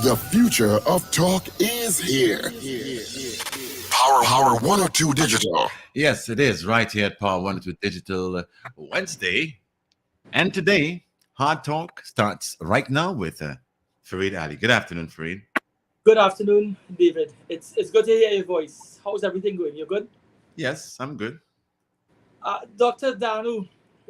The future of talk is here. Power 102 Digital. Yes, it is right here at Power 102 Digital Wednesday. And today, Hard Talk starts right now with Fareed Ali. Good afternoon, Fareed. Good afternoon, David. It's good to hear your voice. How's everything going? You're good? Yes, I'm good. Dr. Danu,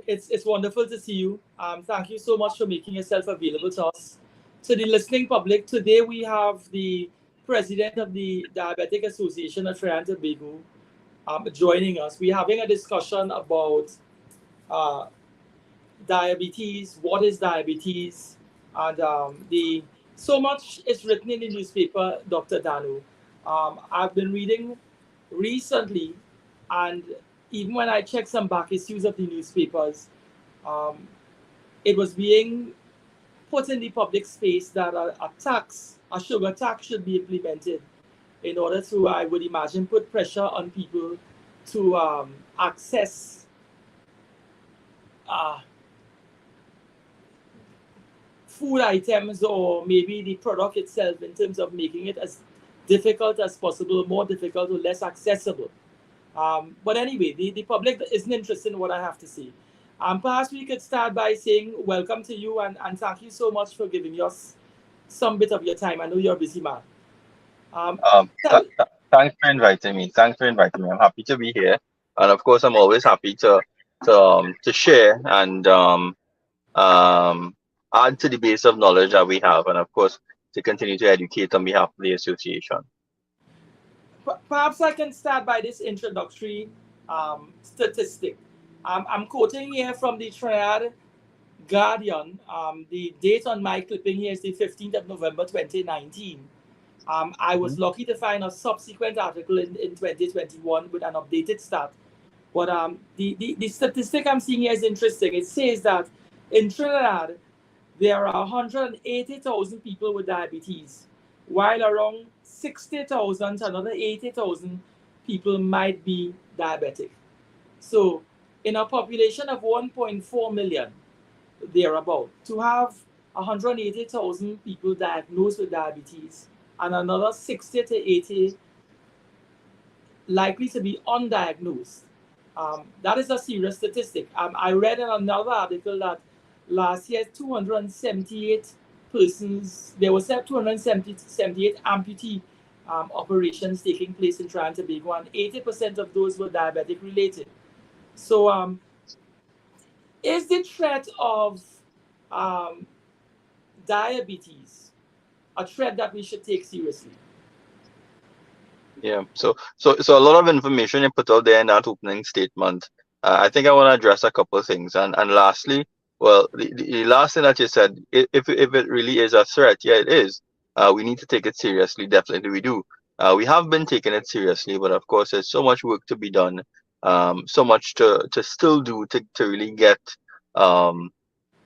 it's wonderful to see you. Thank you so much for making yourself available to us. To the listening public, today we have the president of the Diabetic Association of Trinidad and Tobago joining us. We're having a discussion about uh, diabetes, what is diabetes, and the so much is written in the newspaper, Dr. Danu. I've been reading recently, and even when I checked some back issues of the newspapers, um, it was being put in the public space that a sugar tax should be implemented in order to, I would imagine, put pressure on people to access uh, food items or maybe the product itself in terms of making it as difficult as possible, more difficult or less accessible. But anyway, the public isn't interested in what I have to say. Perhaps we could start by saying welcome to you and thank you so much for giving us some bit of your time. I know you're a busy man. Um, tell, Thanks for inviting me. Thanks for inviting me. I'm happy to be here, and of course, I'm always happy to share and um, add to the base of knowledge that we have, and of course, to continue to educate on behalf of the association. Perhaps I can start by this introductory statistic. I'm quoting here from the Trinidad Guardian. The date on my clipping here is the 15th of November 2019. I was Mhm. lucky to find a subsequent article in 2021 with an updated stat. But the statistic I'm seeing here is interesting. It says that in Trinidad, there are 180,000 people with diabetes, while around 60,000 to another 80,000 people might be diabetic. So, in a population of 1.4 million, thereabout, to have 180,000 people diagnosed with diabetes and another 60 to 80 likely to be undiagnosed. That is a serious statistic. I read in another article that last year 278 persons, there were 278 amputee operations taking place in Trinidad and Tobago, and 80% of those were diabetic related. So, is the threat of um, diabetes a threat that we should take seriously? Yeah. So a lot of information you put out there in that opening statement. I think I want to address a couple of things, and lastly, well, the last thing that you said, if it really is a threat, yeah, it is. We need to take it seriously. Definitely, we do. We have been taking it seriously, but of course, there's so much work to be done. So much to still do to really um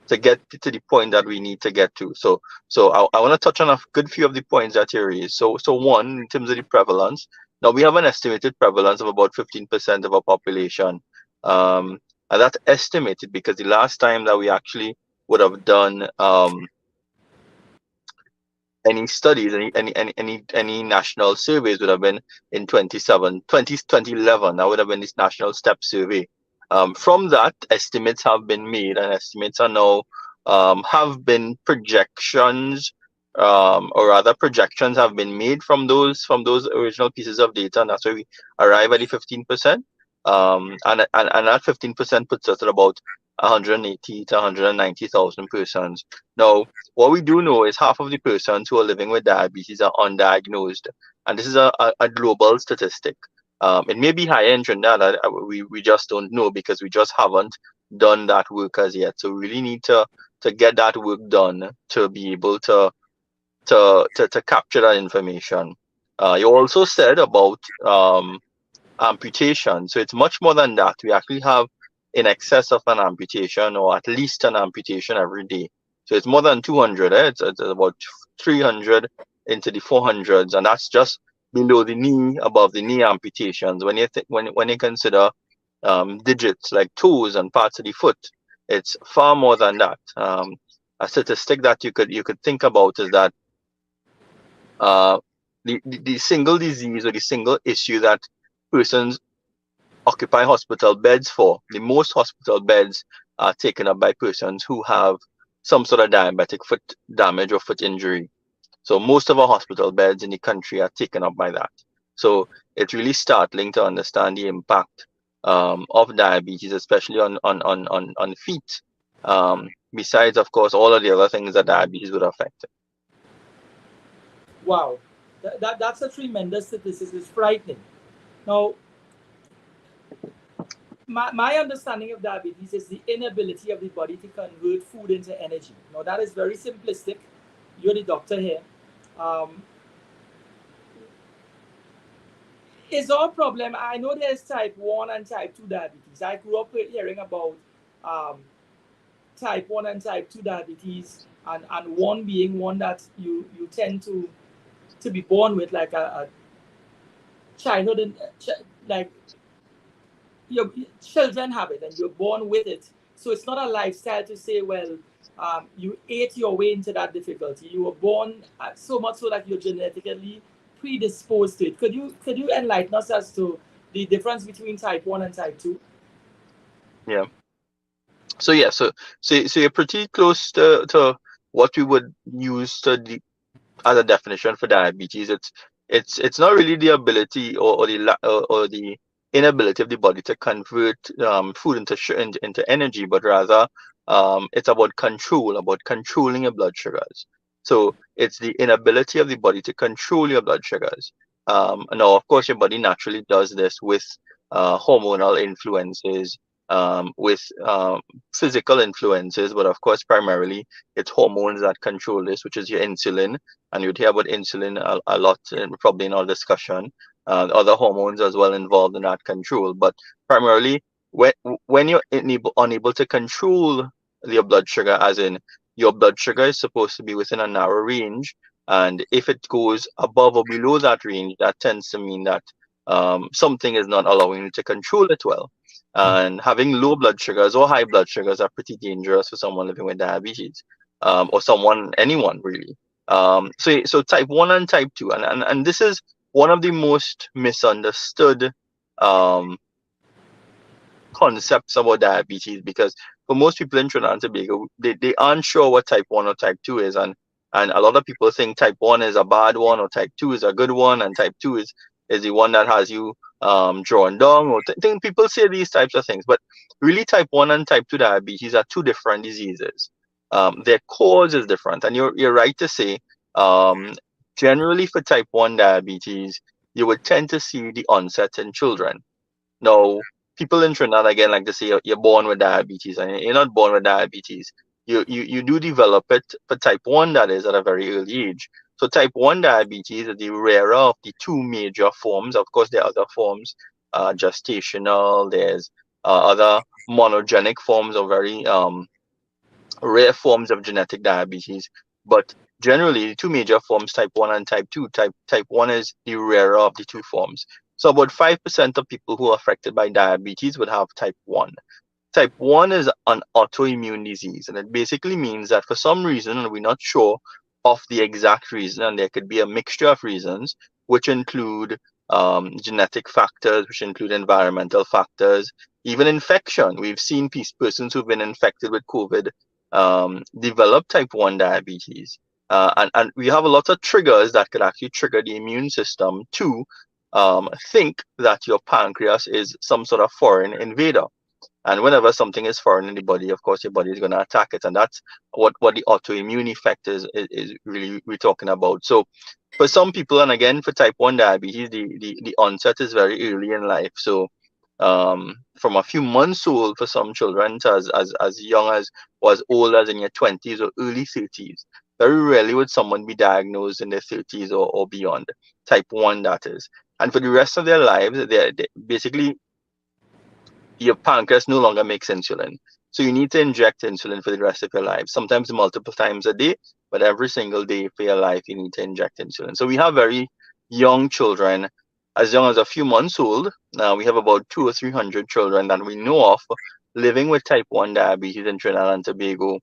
get to the point that we need to get to. So I want to touch on a good few of the points that you raised. So one, in terms of the prevalence, now we have an estimated prevalence of about 15% of our population. Um, and that's estimated because the last time that we actually would have done any studies, any national surveys would have been in 2011. That would have been this national step survey. From that, estimates have been made, and estimates are now have been projections, or rather projections have been made from those original pieces of data, and that's where we arrive at the 15%. And that 15% puts us at about 180 to 190,000 persons. Now, what we do know is half of the persons who are living with diabetes are undiagnosed, and this is a global statistic. It may be higher in Trinidad. We just don't know because we just haven't done that work as yet. So we really need to get that work done to be able to capture that information. You also said about amputation. So it's much more than that. We actually have in excess of an amputation or at least an amputation every day. So it's more than 200. It's about 300 into the 400s, and that's just below the knee, above the knee amputations. When you consider digits like toes and parts of the foot, it's far more than that. A statistic that you could think about is that uh, the single disease or the single issue that persons occupy hospital beds for, the most hospital beds are taken up by persons who have some sort of diabetic foot damage or foot injury. So most of our hospital beds in the country are taken up by that. So it's really startling to understand the impact of diabetes, especially on feet. Besides, of course, all of the other things that diabetes would affect. Wow, that's a tremendous statistic. It's frightening. Now, my understanding of diabetes is the inability of the body to convert food into energy. Now, that is very simplistic. You're the doctor here. Um, is our problem, I know there's type 1 and type 2 diabetes. I grew up hearing about um, type 1 and type 2 diabetes, and one being one that you tend to be born with, like a childhood, and like your children have it and you're born with it. So it's not a lifestyle to say, well, you ate your way into that difficulty. You were born so much so that you're genetically predisposed to it. Could you enlighten us as to the difference between type 1 and type 2? Yeah. So yeah, so you're pretty close to what we would use as a definition for diabetes. It's not really the ability or the inability of the body to convert food into energy, but rather it's about controlling your blood sugars. So it's the inability of the body to control your blood sugars. Now, of course, your body naturally does this with hormonal influences, with physical influences, but of course, primarily it's hormones that control this, which is your insulin. And you'd hear about insulin a lot, probably in our discussion. Other hormones as well involved in that control, but primarily when you're unable to control your blood sugar, as in your blood sugar is supposed to be within a narrow range, and if it goes above or below that range, that tends to mean that something is not allowing you to control it well. And having low blood sugars or high blood sugars are pretty dangerous for someone living with diabetes, or anyone really. So type 1 and type 2, and this is one of the most misunderstood um, concepts about diabetes, because for most people in Trinidad and Tobago, they aren't sure what type 1 or type 2 is, and a lot of people think type 1 is a bad one or type 2 is a good one, and type 2 is the one that has you drawn down, or think people say these types of things, but really type 1 and type 2 diabetes are two different diseases. Their cause is different, and you're right to say generally for type 1 diabetes, you would tend to see the onset in children. Now, people in Trinidad again like to say you're born with diabetes, and you're not born with diabetes. You do develop it for type 1, that is, at a very early age. So type 1 diabetes is the rarer of the two major forms. Of course, there are other forms, gestational, there's other monogenic forms, or very rare forms of genetic diabetes. But generally, the two major forms, type 1 and type 2. Type 1 is the rarer of the two forms. So about 5% of people who are affected by diabetes would have type 1. Type 1 is an autoimmune disease, and it basically means that for some reason, and we're not sure of the exact reason, and there could be a mixture of reasons, which include genetic factors, which include environmental factors, even infection. We've seen persons who've been infected with COVID develop type 1 diabetes. And we have a lot of triggers that could actually trigger the immune system to think that your pancreas is some sort of foreign invader. And whenever something is foreign in the body, of course, your body is going to attack it. And that's what the autoimmune effect is really we're talking about. So for some people, and again, for type 1 diabetes, the onset is very early in life. So from a few months old for some children to as young or as old as in your 20s or early 30s. Very rarely would someone be diagnosed in their 30s or beyond, type 1 that is. And for the rest of their lives, they basically, your pancreas no longer makes insulin. So you need to inject insulin for the rest of your life, sometimes multiple times a day, but every single day for your life, you need to inject insulin. So we have very young children, as young as a few months old. Now we have about 200 or 300 children that we know of living with type 1 diabetes in Trinidad and Tobago.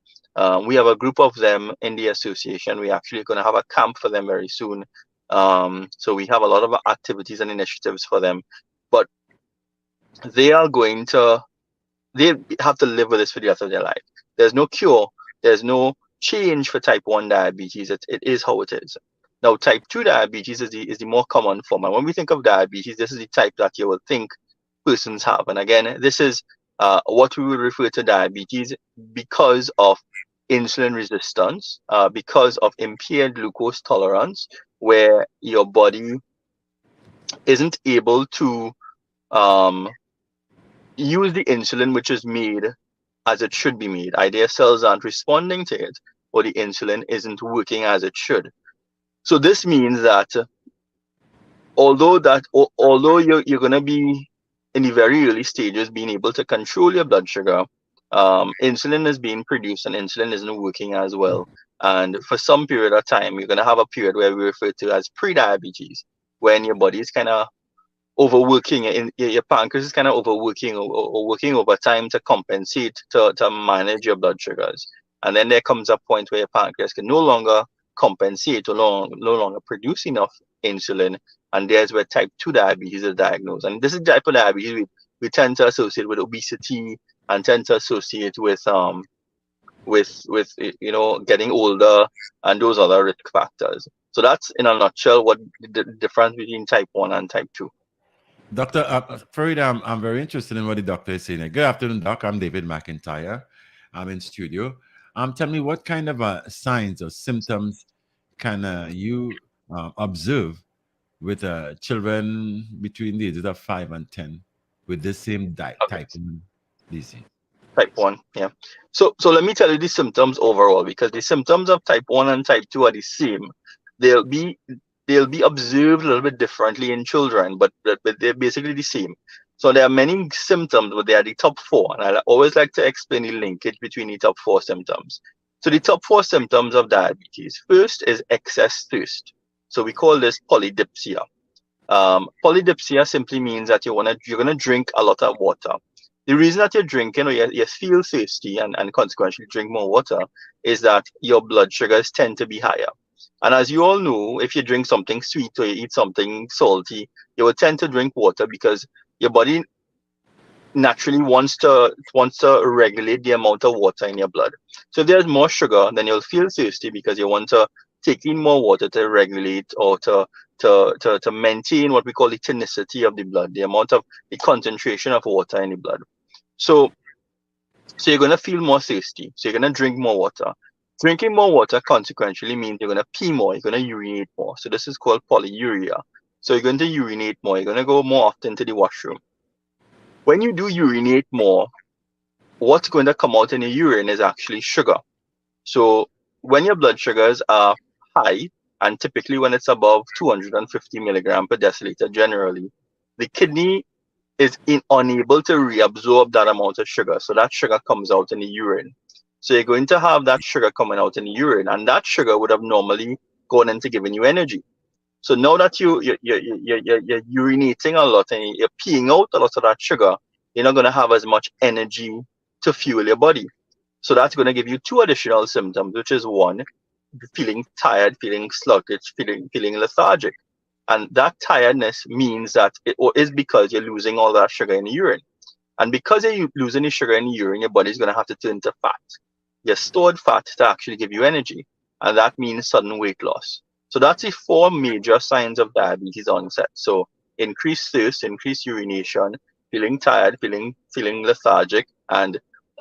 We have a group of them in the association. We're actually going to have a camp for them very soon So we have a lot of activities and initiatives for them, but they are going to they have to live with this for the rest of their life. There's no cure. There's no change for type 1 diabetes. It is how it is. Now, type 2 diabetes is the more common form. And when we think of diabetes, this is the type that you would think persons have. And again, this is what we would refer to diabetes because of insulin resistance, because of impaired glucose tolerance, where your body isn't able to um, use the insulin which is made as it should be made. Either cells aren't responding to it or the insulin isn't working as it should. So this means that although you're going to be in the very early stages being able to control your blood sugar, insulin is being produced and insulin isn't working as well. And for some period of time, you're going to have a period where we refer to as pre-diabetes, when your body is kind of overworking, your pancreas is kind of overworking or working overtime to compensate, to manage your blood sugars. And then there comes a point where your pancreas can no longer compensate or no longer produce enough insulin, and there's where type 2 diabetes is diagnosed. And this is type of diabetes we tend to associate with obesity and tend to associate with getting older and those other risk factors. So that's in a nutshell what the difference between type 1 and type 2. Dr. Farid, I'm very interested in what the doctor is saying. Good afternoon, Doc. I'm David McIntyre. I'm in studio. Tell me, what kind of signs or symptoms can you observe with children between the ages of 5 and 10 with this same type 1 disease? Type 1, yeah. So let me tell you the symptoms overall, because the symptoms of type 1 and type 2 are the same. They'll be observed a little bit differently in children, but they're basically the same. So there are many symptoms, but they are the top 4. And I always like to explain the linkage between the top 4 symptoms. So the top 4 symptoms of diabetes. First is excess thirst. So we call this polydipsia. Polydipsia simply means that you're going to drink a lot of water. The reason that you're drinking or you feel thirsty and consequently drink more water is that your blood sugars tend to be higher. And as you all know, if you drink something sweet or you eat something salty, you will tend to drink water because your body naturally wants to regulate the amount of water in your blood. So if there's more sugar, then you'll feel thirsty because you want to take in more water to regulate or to maintain what we call the tonicity of the blood, the amount of the concentration of water in the blood. So you're going to feel more thirsty. So you're going to drink more water. Drinking more water consequentially means you're going to pee more, you're going to urinate more. So this is called polyuria. So you're going to urinate more, you're going to go more often to the washroom. When you do urinate more, what's going to come out in your urine is actually sugar. So when your blood sugars are high, and typically when it's above 250 milligram per deciliter generally, the kidney is unable to reabsorb that amount of sugar. So that sugar comes out in the urine. So you're going to have that sugar coming out in the urine, and that sugar would have normally gone into giving you energy. So now that you're urinating a lot and you're peeing out a lot of that sugar, you're not going to have as much energy to fuel your body. So that's going to give you 2 additional symptoms, which is 1, feeling tired, feeling sluggish, feeling lethargic. And that tiredness means that it is because you're losing all that sugar in the urine. And because you're losing the sugar in the urine, your body's going to have to turn to fat. Your stored fat to actually give you energy. And that means sudden weight loss. So that's the 4 major signs of diabetes onset. So increased thirst, increased urination, feeling tired, feeling lethargic, and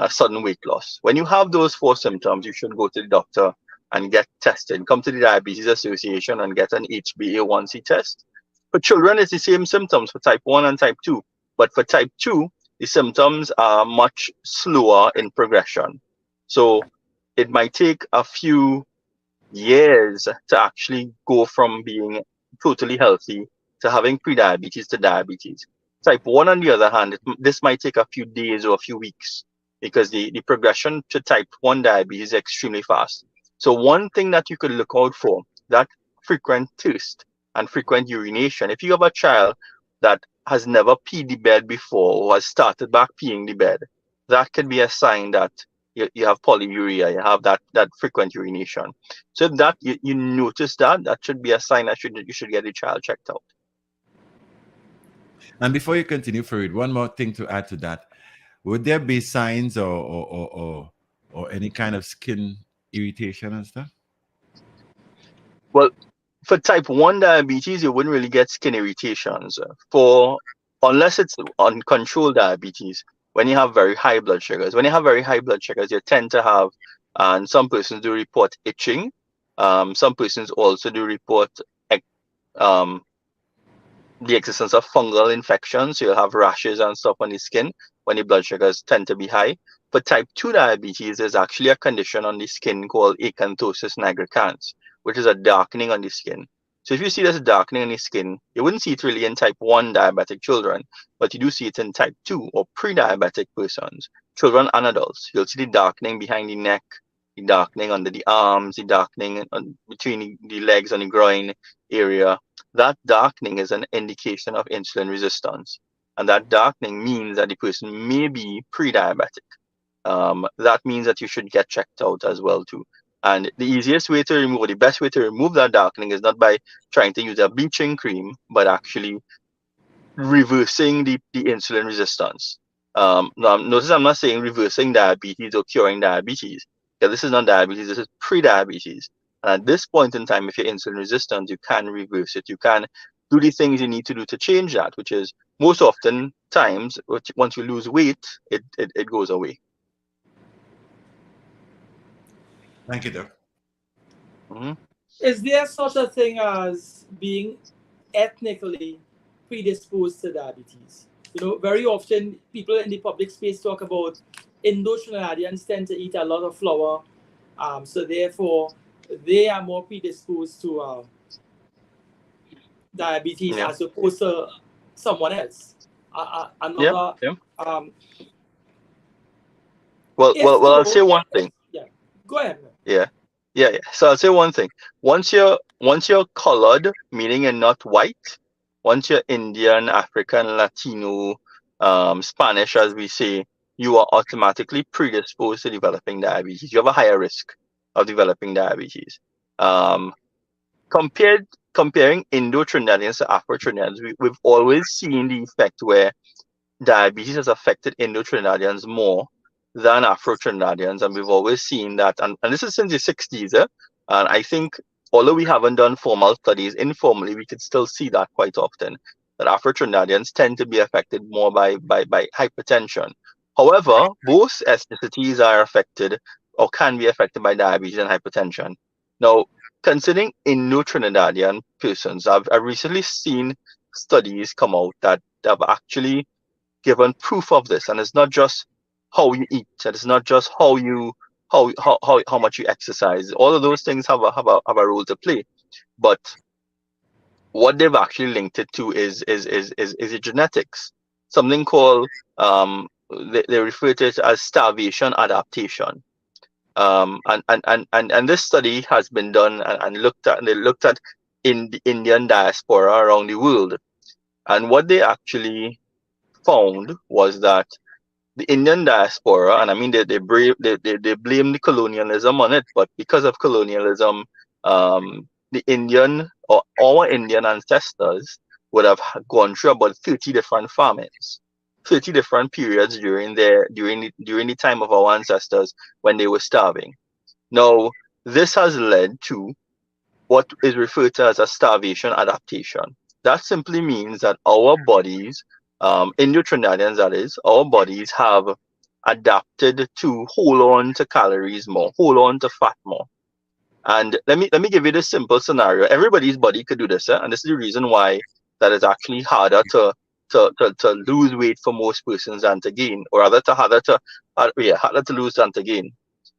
sudden weight loss. When you have those 4 symptoms, you should go to the doctor and get tested. Come to the Diabetes Association and get an HbA1c test. For children, it's the same symptoms for type 1 and type 2. But for type 2, the symptoms are much slower in progression. So it might take a few years to actually go from being totally healthy to having prediabetes to diabetes. Type 1, on the other hand, this might take a few days or a few weeks because the progression to type 1 diabetes is extremely fast. So one thing that you could look out for, that frequent thirst and frequent urination. If you have a child that has never peed the bed before or has started back peeing the bed, that could be a sign that you have polyuria, you have that frequent urination. So if that you notice that should be a sign that you should get your child checked out. And before you continue, Farid, one more thing to add to that. Would there be signs or any kind of skin irritation and stuff? Well, for type 1 diabetes, you wouldn't really get skin irritations. Unless it's uncontrolled diabetes, when you have very high blood sugars. When you have very high blood sugars, you tend to have, and some persons do report itching. Some persons also do report um, the existence of fungal infections. So you'll have rashes and stuff on the skin when the blood sugars tend to be high. For type 2 diabetes, there's actually a condition on the skin called acanthosis nigricans, which is a darkening on the skin. So if you see this darkening on the skin, you wouldn't see it really in type 1 diabetic children, but you do see it in type 2 or pre-diabetic persons, children and adults. You'll see the darkening behind the neck, the darkening under the arms, the darkening between the legs and the groin area. That darkening is an indication of insulin resistance. And that darkening means that the person may be pre-diabetic. That means that you should get checked out as well too. And the easiest way to remove, or the best way to remove that darkening is not by trying to use a bleaching cream, but actually reversing the insulin resistance. Now, notice I'm not saying reversing diabetes or curing diabetes, because this is not diabetes, this is pre-diabetes. And at this point in time, if you're insulin resistant, you can reverse it. You can do the things you need to do to change that, which is most often times, once you lose weight, it goes away. Thank you, Doc. Mm-hmm. Is there such a thing as being ethnically predisposed to diabetes? You know, very often people in the public space talk about Indo-Trinidadians tend to eat a lot of flour, so therefore they are more predisposed to diabetes as opposed to someone else. Well, I'll say one thing. Yeah, go ahead. Yeah. So I'll say one thing. Once you're colored, meaning you're not white, once you're Indian, African, Latino, Spanish, as we say, you are automatically predisposed to developing diabetes. You have a higher risk of developing diabetes. Comparing Indo-Trinidadians to Afro-Trinidadians, we've always seen the effect where diabetes has affected Indo-Trinidadians more than Afro-Trinidadians, and we've always seen that, and this is since the 60s, and I think although we haven't done formal studies, informally we could still see that quite often, that Afro-Trinidadians tend to be affected more by hypertension. However, both ethnicities are affected or can be affected by diabetes and hypertension. Now, considering Indo-Trinidadian persons, I've recently seen studies come out that have actually given proof of this, and it's not just how you eat, and it's not just how much you exercise. All of those things have a role to play, but what they've actually linked it to is genetics. Something called they refer to it as starvation adaptation. And this study has been done and looked at in the Indian diaspora around the world, and what they actually found was that the Indian diaspora, and I mean they blame the colonialism on it, but because of colonialism, the Indian or our Indian ancestors would have gone through about 30 different famines, 30 different periods during the time of our ancestors when they were starving. Now, this has led to what is referred to as a starvation adaptation. That simply means that our bodies, Indo-Trinidadians that is, our bodies have adapted to hold on to calories more, hold on to fat more. And let me give you this simple scenario. Everybody's body could do this, and this is the reason why that is actually harder to lose weight for most persons than to gain, or rather harder to lose than to gain.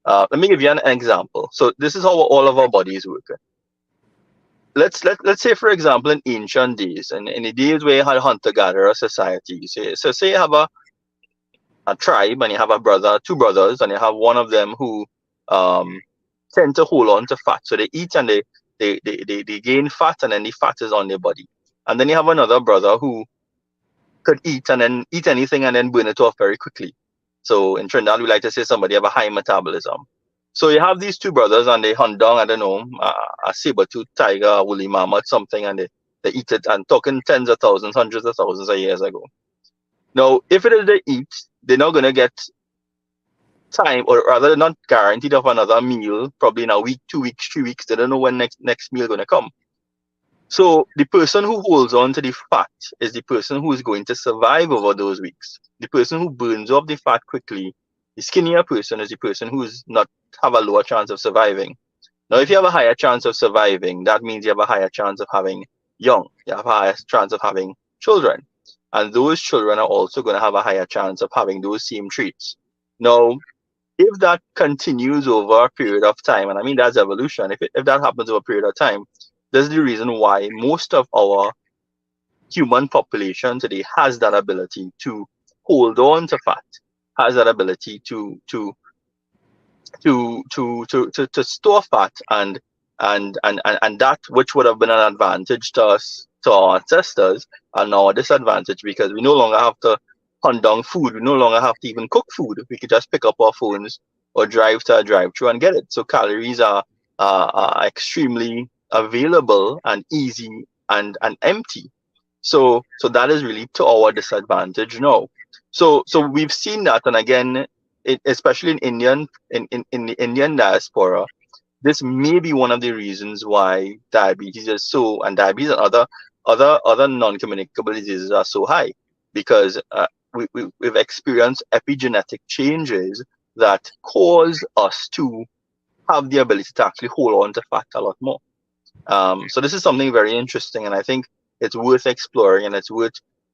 Let me give you an example. So this is how all of our bodies work. Let's say, for example, in ancient days, and in the days where you had hunter-gatherer societies, so say you have a tribe and you have two brothers, and you have one of them who tend to hold on to fat. So they eat and they gain fat, and then the fat is on their body. And then you have another brother who could eat and then eat anything and then burn it off very quickly. So in Trinidad, we like to say somebody have a high metabolism. So you have these two brothers and they hunt down, I don't know, a saber-tooth tiger, a woolly mammoth, something, and they eat it, and talking tens of thousands, hundreds of thousands of years ago. Now, if it is they eat, they're not going to get time, or rather, they're not guaranteed of another meal, probably in a week, 2 weeks, 3 weeks. They don't know when next meal going to come. So the person who holds on to the fat is the person who is going to survive over those weeks. The person who burns off the fat quickly, the skinnier person, is the person who's not have a lower chance of surviving. Now, if you have a higher chance of surviving, that means you have a higher chance of having young. You have a higher chance of having children. And those children are also going to have a higher chance of having those same traits. Now, if that continues over a period of time, and I mean that's evolution, if that happens over a period of time, that's the reason why most of our human population today has that ability to hold on to fat, has that ability to store fat, and that which would have been an advantage to us, to our ancestors, are now a disadvantage, because we no longer have to hunt down food. We no longer have to even cook food. We could just pick up our phones or drive to a drive-thru and get it. So calories are extremely available and easy and empty. So that is really to our disadvantage now. So we've seen that, and again, especially in the Indian diaspora, this may be one of the reasons why diabetes is so, and diabetes and other non-communicable diseases are so high, because we've experienced epigenetic changes that cause us to have the ability to actually hold on to fat a lot more. So this is something very interesting, and I think it's worth exploring, and it's worth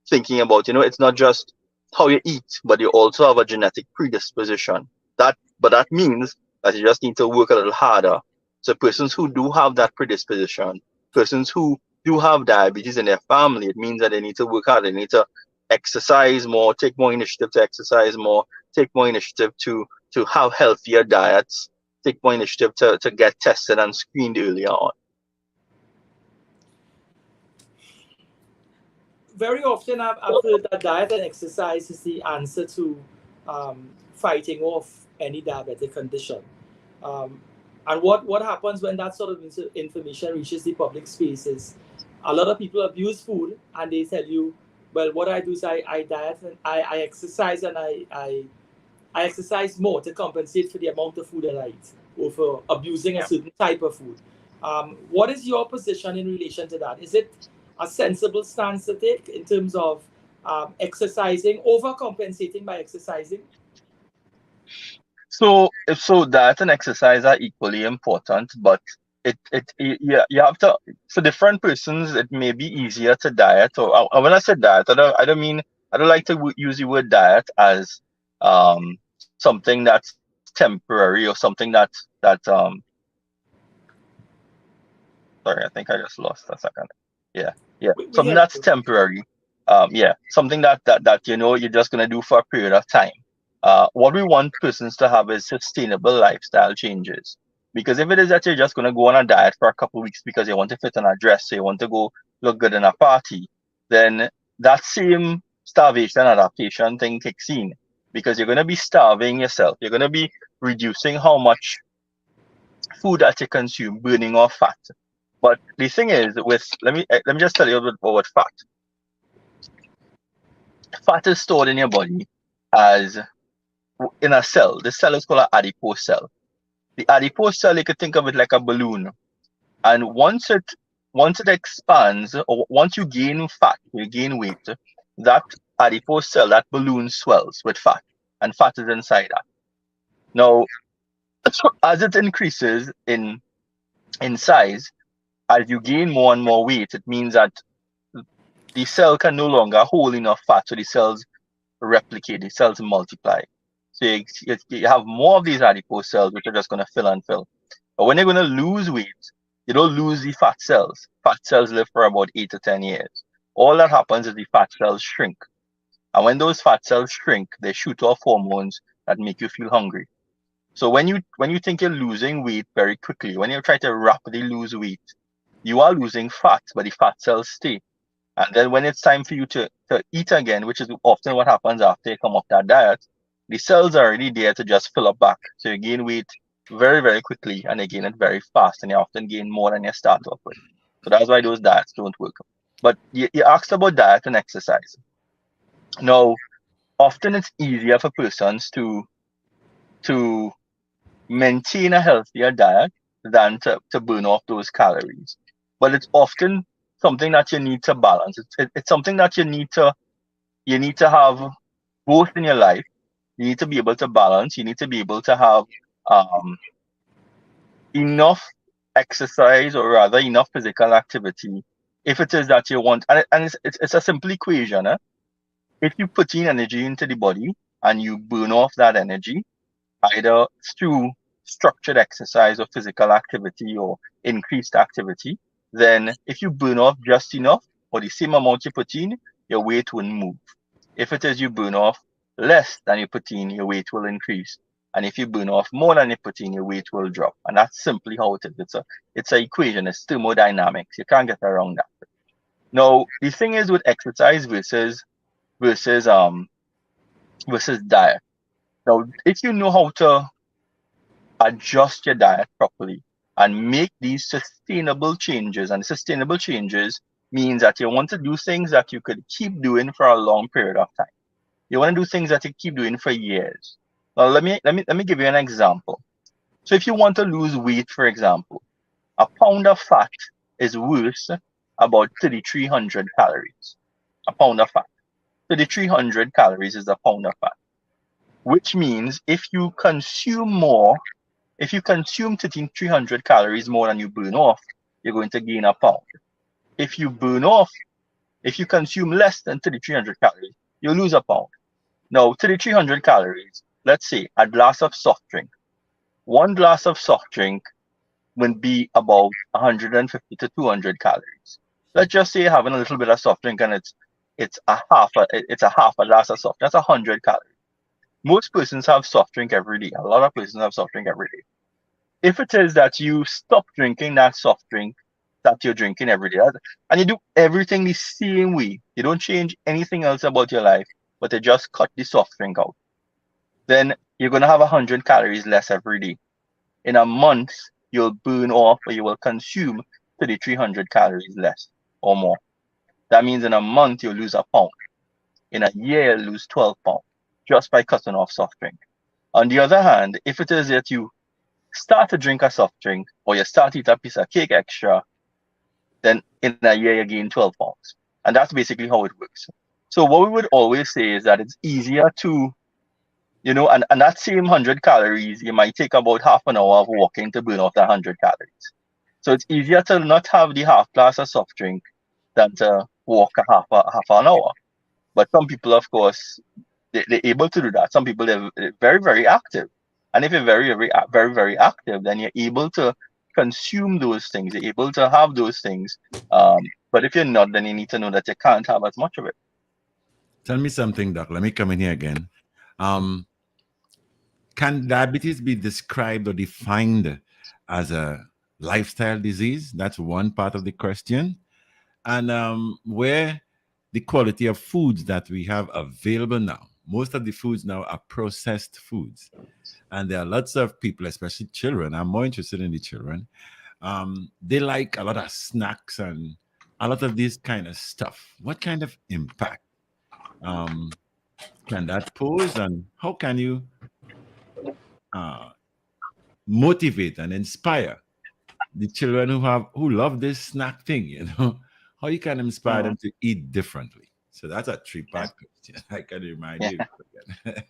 thinking about. It's not just how you eat, but you also have a genetic predisposition. But that means that you just need to work a little harder. So persons who do have that predisposition, persons who do have diabetes in their family, it means that they need to work harder. They need to exercise more, take more initiative to exercise more, take more initiative to have healthier diets, take more initiative to get tested and screened earlier on. Very often I've heard that diet and exercise is the answer to fighting off any diabetic condition. And what happens when that sort of information reaches the public space is a lot of people abuse food, and they tell you, well, what I do is I diet and I exercise, and I exercise more to compensate for the amount of food that I eat, or for abusing a certain type of food. What is your position in relation to that? Is it a sensible stance to take in terms of exercising, overcompensating by exercising? So diet and exercise are equally important, but you have to, for different persons, it may be easier to diet. Or when I say diet, I don't like to use the word diet as something that's temporary, or something that sorry, I think I just lost a second. Yeah. Something that's temporary. Something that you're just gonna do for a period of time. What we want persons to have is sustainable lifestyle changes. Because if it is that you're just gonna go on a diet for a couple of weeks because you want to fit in a dress, so you want to go look good in a party, then that same starvation adaptation thing kicks in, because you're gonna be starving yourself. You're gonna be reducing how much food that you consume, burning off fat. But the thing is, let me just tell you a bit about fat. Fat is stored in your body as in a cell. The cell is called an adipose cell. The adipose cell, you could think of it like a balloon. And once it expands, or once you gain fat, you gain weight, that adipose cell, that balloon swells with fat, and fat is inside that. Now, as it increases in size, as you gain more and more weight, it means that the cell can no longer hold enough fat, so the cells replicate, the cells multiply. So you have more of these adipose cells, which are just going to fill and fill. But when you're going to lose weight, you don't lose the fat cells. Fat cells live for about 8 to 10 years. All that happens is the fat cells shrink. And when those fat cells shrink, they shoot off hormones that make you feel hungry. So when you think you're losing weight very quickly, when you try to rapidly lose weight, you are losing fat, but the fat cells stay. And then when it's time for you to eat again, which is often what happens after you come off that diet, the cells are already there to just fill up back. So you gain weight very, very quickly, and you gain it very fast, and you often gain more than you start off with. So that's why those diets don't work. But you asked about diet and exercise. Now, often it's easier for persons to maintain a healthier diet than to burn off those calories. But it's often something that you need to balance. It's something that you need to have both in your life. You need to be able to balance. You need to be able to have um, enough exercise, or rather enough physical activity, if it is that you want. And it's a simple equation. If you put in energy into the body and you burn off that energy, either through structured exercise or physical activity or increased activity, then if you burn off just enough or the same amount you put in, your weight won't move. If it is you burn off less than you put in, your weight will increase. And if you burn off more than you put in, your weight will drop. And that's simply how it is. It's an equation. It's thermodynamics. You can't get around that. Now, the thing is with exercise versus diet. Now, if you know how to adjust your diet properly and make these sustainable changes, and sustainable changes means that you want to do things that you could keep doing for a long period of time. You want to do things that you keep doing for years. Now, let me give you an example. So if you want to lose weight, for example, a pound of fat is worth about 3,300 calories. A pound of fat. 3,300 calories is a pound of fat, which means if you consume 3,300 calories more than you burn off, you're going to gain a pound. If you consume less than 3,300 calories, you lose a pound. Now, 3,300 calories, let's say a glass of soft drink. One glass of soft drink would be about 150 to 200 calories. Let's just say you're having a little bit of soft drink and it's a half a glass of soft. That's 100 calories. Most persons have soft drink every day. A lot of persons have soft drink every day. If it is that you stop drinking that soft drink that you're drinking every day, and you do everything the same way, you don't change anything else about your life, but you just cut the soft drink out, then you're going to have 100 calories less every day. In a month, you'll burn off, or you will consume 3,300 calories less or more. That means in a month, you'll lose a pound. In a year, you'll lose 12 pounds just by cutting off soft drink. On the other hand, if it is that you start to drink a soft drink, or you start to eat a piece of cake extra, then in a year you gain 12 pounds. And that's basically how it works. So what we would always say is that it's easier to, and that same 100 calories, you might take about half an hour of walking to burn off that 100 calories. So it's easier to not have the half glass of soft drink than to walk a half an hour. But some people, of course, they're able to do that. Some people, they're very, very active. And if you're very, very, very, very active, then you're able to consume those things. You're able to have those things. But if you're not, then you need to know that you can't have as much of it. Tell me something, Doc. Let me come in here again. Can diabetes be described or defined as a lifestyle disease? That's one part of the question. And where the quality of foods that we have available now, most of the foods now are processed foods. And there are lots of people, especially children. I'm more interested in the children. They like a lot of snacks and a lot of this kind of stuff. What kind of impact can that pose, and how can you motivate and inspire the children who love this snack thing? How you can inspire them to eat differently? So that's a three-part question. I can remind you again.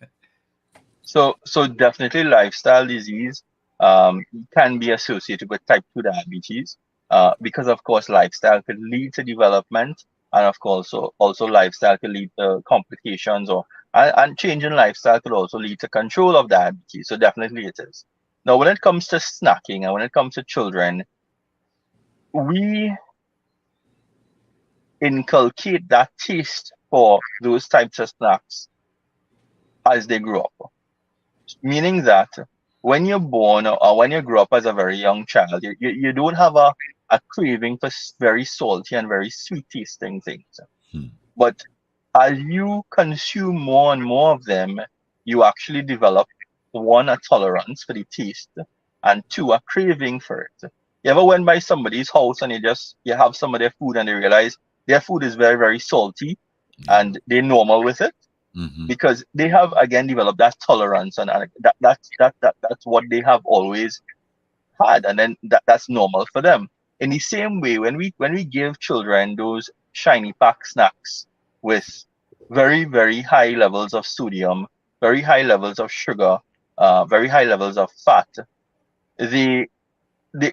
So definitely lifestyle disease can be associated with type 2 diabetes because, of course, lifestyle could lead to development, and of course also lifestyle could lead to complications, and change in lifestyle could also lead to control of diabetes. So definitely it is. Now, when it comes to snacking and when it comes to children, we inculcate that taste for those types of snacks as they grow up. Meaning that when you're born or when you grow up as a very young child, you don't have a craving for very salty and very sweet tasting things. But as you consume more and more of them, you actually develop one, a tolerance for the taste, and two, a craving for it. You ever went by somebody's house and you have some of their food and they realize their food is very, very salty Yeah. and they're normal with it Mm-hmm. because they have again developed that tolerance and that's what they have always had, and then that's normal for them. In the same way, when we give children those shiny pack snacks with very, very high levels of sodium, very high levels of sugar, very high levels of fat, they they,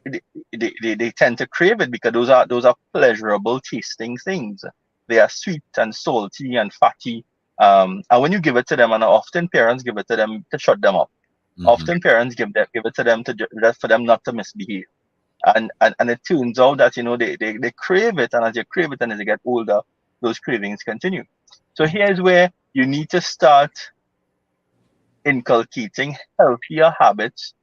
they, they tend to crave it because those are pleasurable tasting things. They are sweet and salty and fatty. And when you give it to them, and often parents give it to them to shut them up. Mm-hmm. Often parents give it to them for them not to misbehave. And it turns out that they crave it, and as you crave it and as they get older, those cravings continue. So here's where you need to start inculcating healthier habits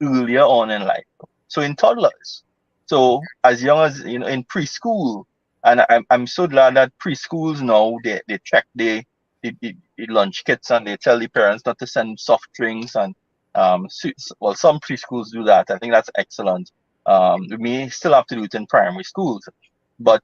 earlier on in life. So in toddlers, so as young as in preschool, and I'm so glad that preschools now they check the lunch kits and they tell the parents not to send soft drinks and well, some preschools do that. I think that's excellent. We may still have to do it in primary schools, but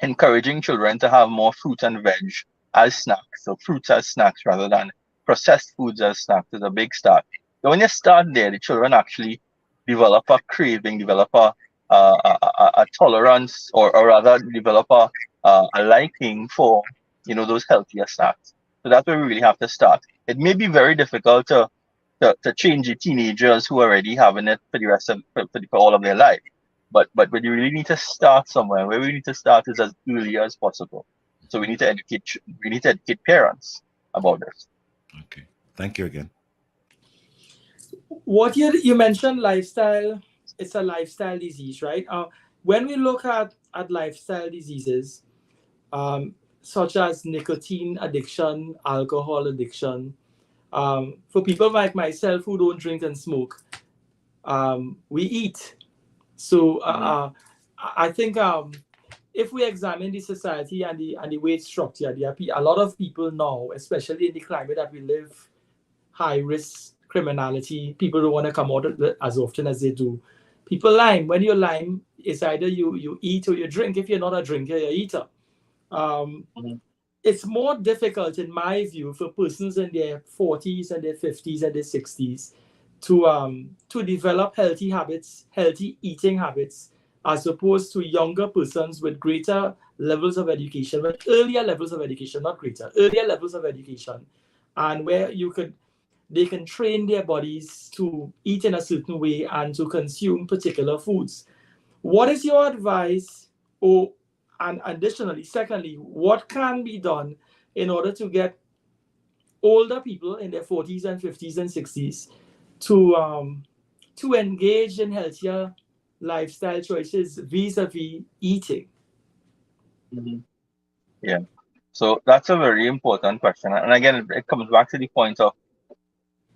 encouraging children to have more fruit and veg as snacks, so fruits as snacks rather than processed foods as snacks is a big start. So when you start there, the children actually develop a craving, develop a tolerance, or rather develop a liking for those healthier snacks. So that's where we really have to start. It may be very difficult to change the teenagers who are already having it for the rest of for all of their life. But we really need to start somewhere. Where we need to start is as early as possible. So we need to educate parents about this. Okay. Thank you again. What you mentioned lifestyle, it's a lifestyle disease, right? When we look at lifestyle diseases, such as nicotine addiction, alcohol addiction, for people like myself who don't drink and smoke, we eat. So I think if we examine the society and the way it's structured, there are a lot of people now, especially in the climate that we live, high risk criminality. People don't want to come out as often as they do. People lime. When you lime, it's either you eat or you drink. If you're not a drinker, you're an eater. Mhm. It's more difficult, in my view, for persons in their 40s and their 50s and their 60s to develop healthy habits, healthy eating habits, as opposed to younger persons with greater levels of education, with earlier levels of education, not greater, earlier levels of education, and where they can train their bodies to eat in a certain way and to consume particular foods. What is your advice? And additionally, secondly, what can be done in order to get older people in their 40s and 50s and 60s to engage in healthier lifestyle choices vis-a-vis eating? Mhm. Yeah. So that's a very important question. And again, it comes back to the point of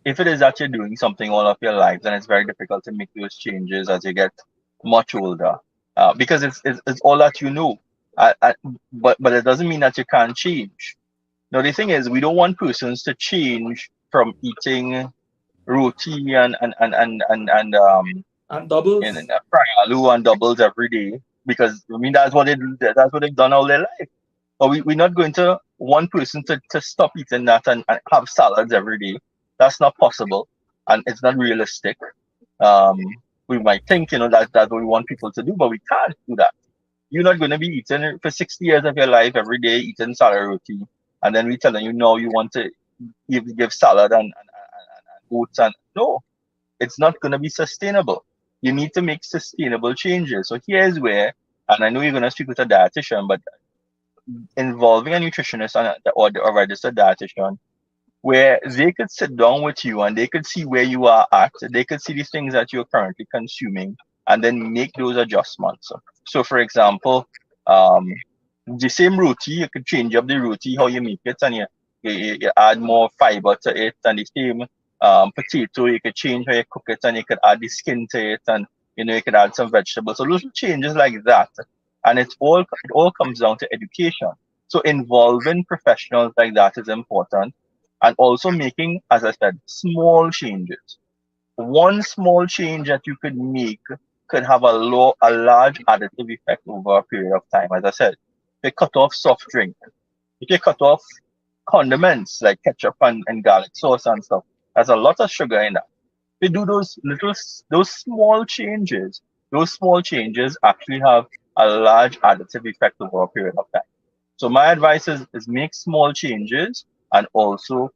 if it is that you're doing something all of your life, then it's very difficult to make those changes as you get much older, because it's all that you know. But it doesn't mean that you can't change. Now the thing is, we don't want persons to change from eating roti And and doubles? frying aloo and doubles every day because I mean that's what they've done all their life. But we're not going to one person to stop eating that and have salads every day. That's not possible and it's not realistic. Um, we might think, that's what we want people to do, but we can't do that. You're not going to be eating for 60 years of your life every day, eating salad roti. And then we telling you, no, you want to give salad and oats. And no, it's not going to be sustainable. You need to make sustainable changes. So here's where, and I know you're going to speak with a dietitian, but involving a nutritionist or a registered dietitian where they could sit down with you and they could see where you are at. They could see the things that you're currently consuming and then make those adjustments. So for example, um, the same roti, you could change up the roti, how you make it, and you add more fiber to it. And the same potato, you could change how you cook it and you could add the skin to it and you could add some vegetables. So little changes like that. And it all comes down to education. So involving professionals like that is important and also making, as I said, small changes. One small change that you could make could have a large additive effect over a period of time. As I said, if you cut off soft drink, if you cut off condiments like ketchup and garlic sauce and stuff, there's a lot of sugar in that. If you do those those small changes actually have a large additive effect over a period of time. So my advice is make small changes and also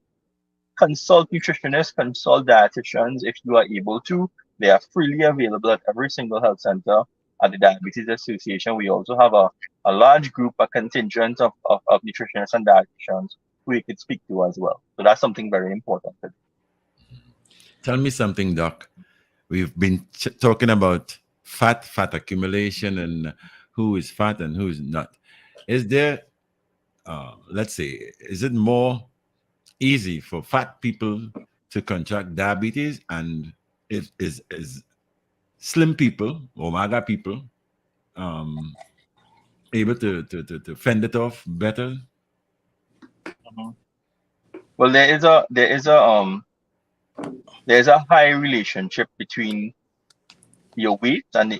consult nutritionists, consult dietitians if you are able to. They are freely available at every single health center at the Diabetes Association. We also have a large group, a contingent of nutritionists and dietitians who you could speak to as well. So that's something very important. Tell me something, Doc. We've been talking about fat accumulation, and who is fat and who is not. Is there, let's say, is it more easy for fat people to contract diabetes, and is slim people or MAGA people able to fend it off better? Mhm. Well, there's a high relationship between your weight and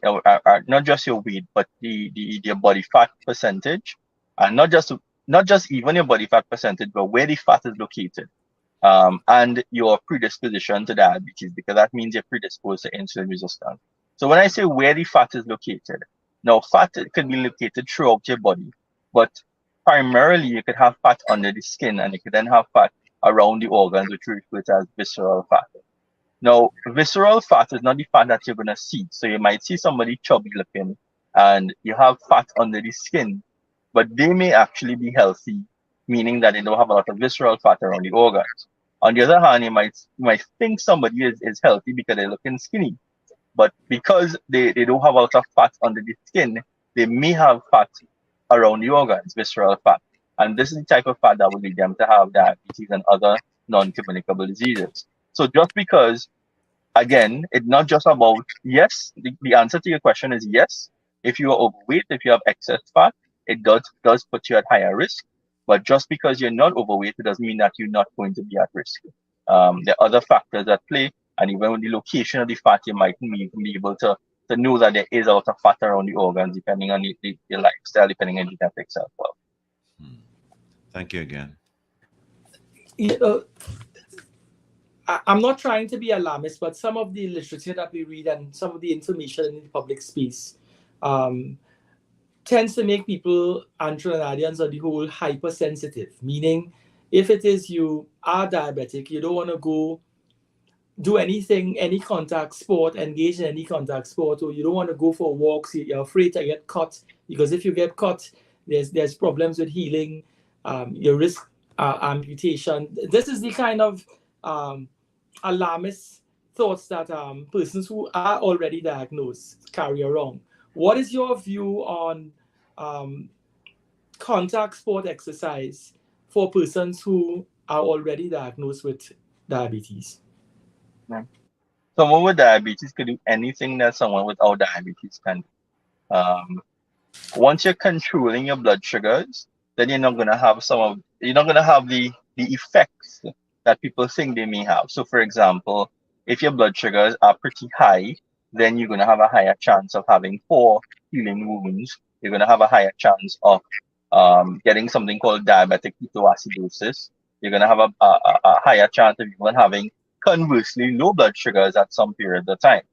not just your weight, but your body fat percentage, and not just even your body fat percentage, but where the fat is located, and your predisposition to diabetes, because that means you're predisposed to insulin resistance. So when I say where the fat is located, now fat can be located throughout your body, but primarily you could have fat under the skin, and you could then have fat around the organs, which we refer to as visceral fat. Now, visceral fat is not the fat that you're going to see. So you might see somebody chubby looking and you have fat under the skin, but they may actually be healthy, meaning that they don't have a lot of visceral fat around the organs. On the other hand, you might think somebody is healthy because they're looking skinny, but because they don't have a lot of fat under the skin, they may have fat around the organs, visceral fat. And this is the type of fat that will lead them to have diabetes and other non-communicable diseases. So just because, again, it's not just about, yes, the answer to your question is yes. If you are overweight, if you have excess fat, it does put you at higher risk. But just because you're not overweight, it doesn't mean that you're not going to be at risk. There are other factors at play, and even with the location of the fat, you might even be able to know that there is a lot of fat around the organs, depending on your lifestyle, depending on genetics as well. Thank you again. I'm not trying to be alarmist, but some of the literature that we read and some of the information in the public space tends to make people and Trinidadians on the whole hypersensitive, meaning if it is you are diabetic, you don't want to go do anything, any contact sport, engage in any contact sport, or you don't want to go for walks, you're afraid to get cut, because if you get cut, there's problems with healing, your risk amputation. This is the kind of alarmist thoughts that persons who are already diagnosed carry around. What is your view on contact sport exercise for persons who are already diagnosed with diabetes? Yeah. Someone with diabetes could do anything that someone without diabetes can do. Once you're controlling your blood sugars, then you're not gonna have the effects that people think they may have. So for example, if your blood sugars are pretty high, then you're gonna have a higher chance of having poor healing wounds. You're gonna have a higher chance of getting something called diabetic ketoacidosis. You're gonna have a higher chance of even having, conversely, low blood sugars at some periods of time.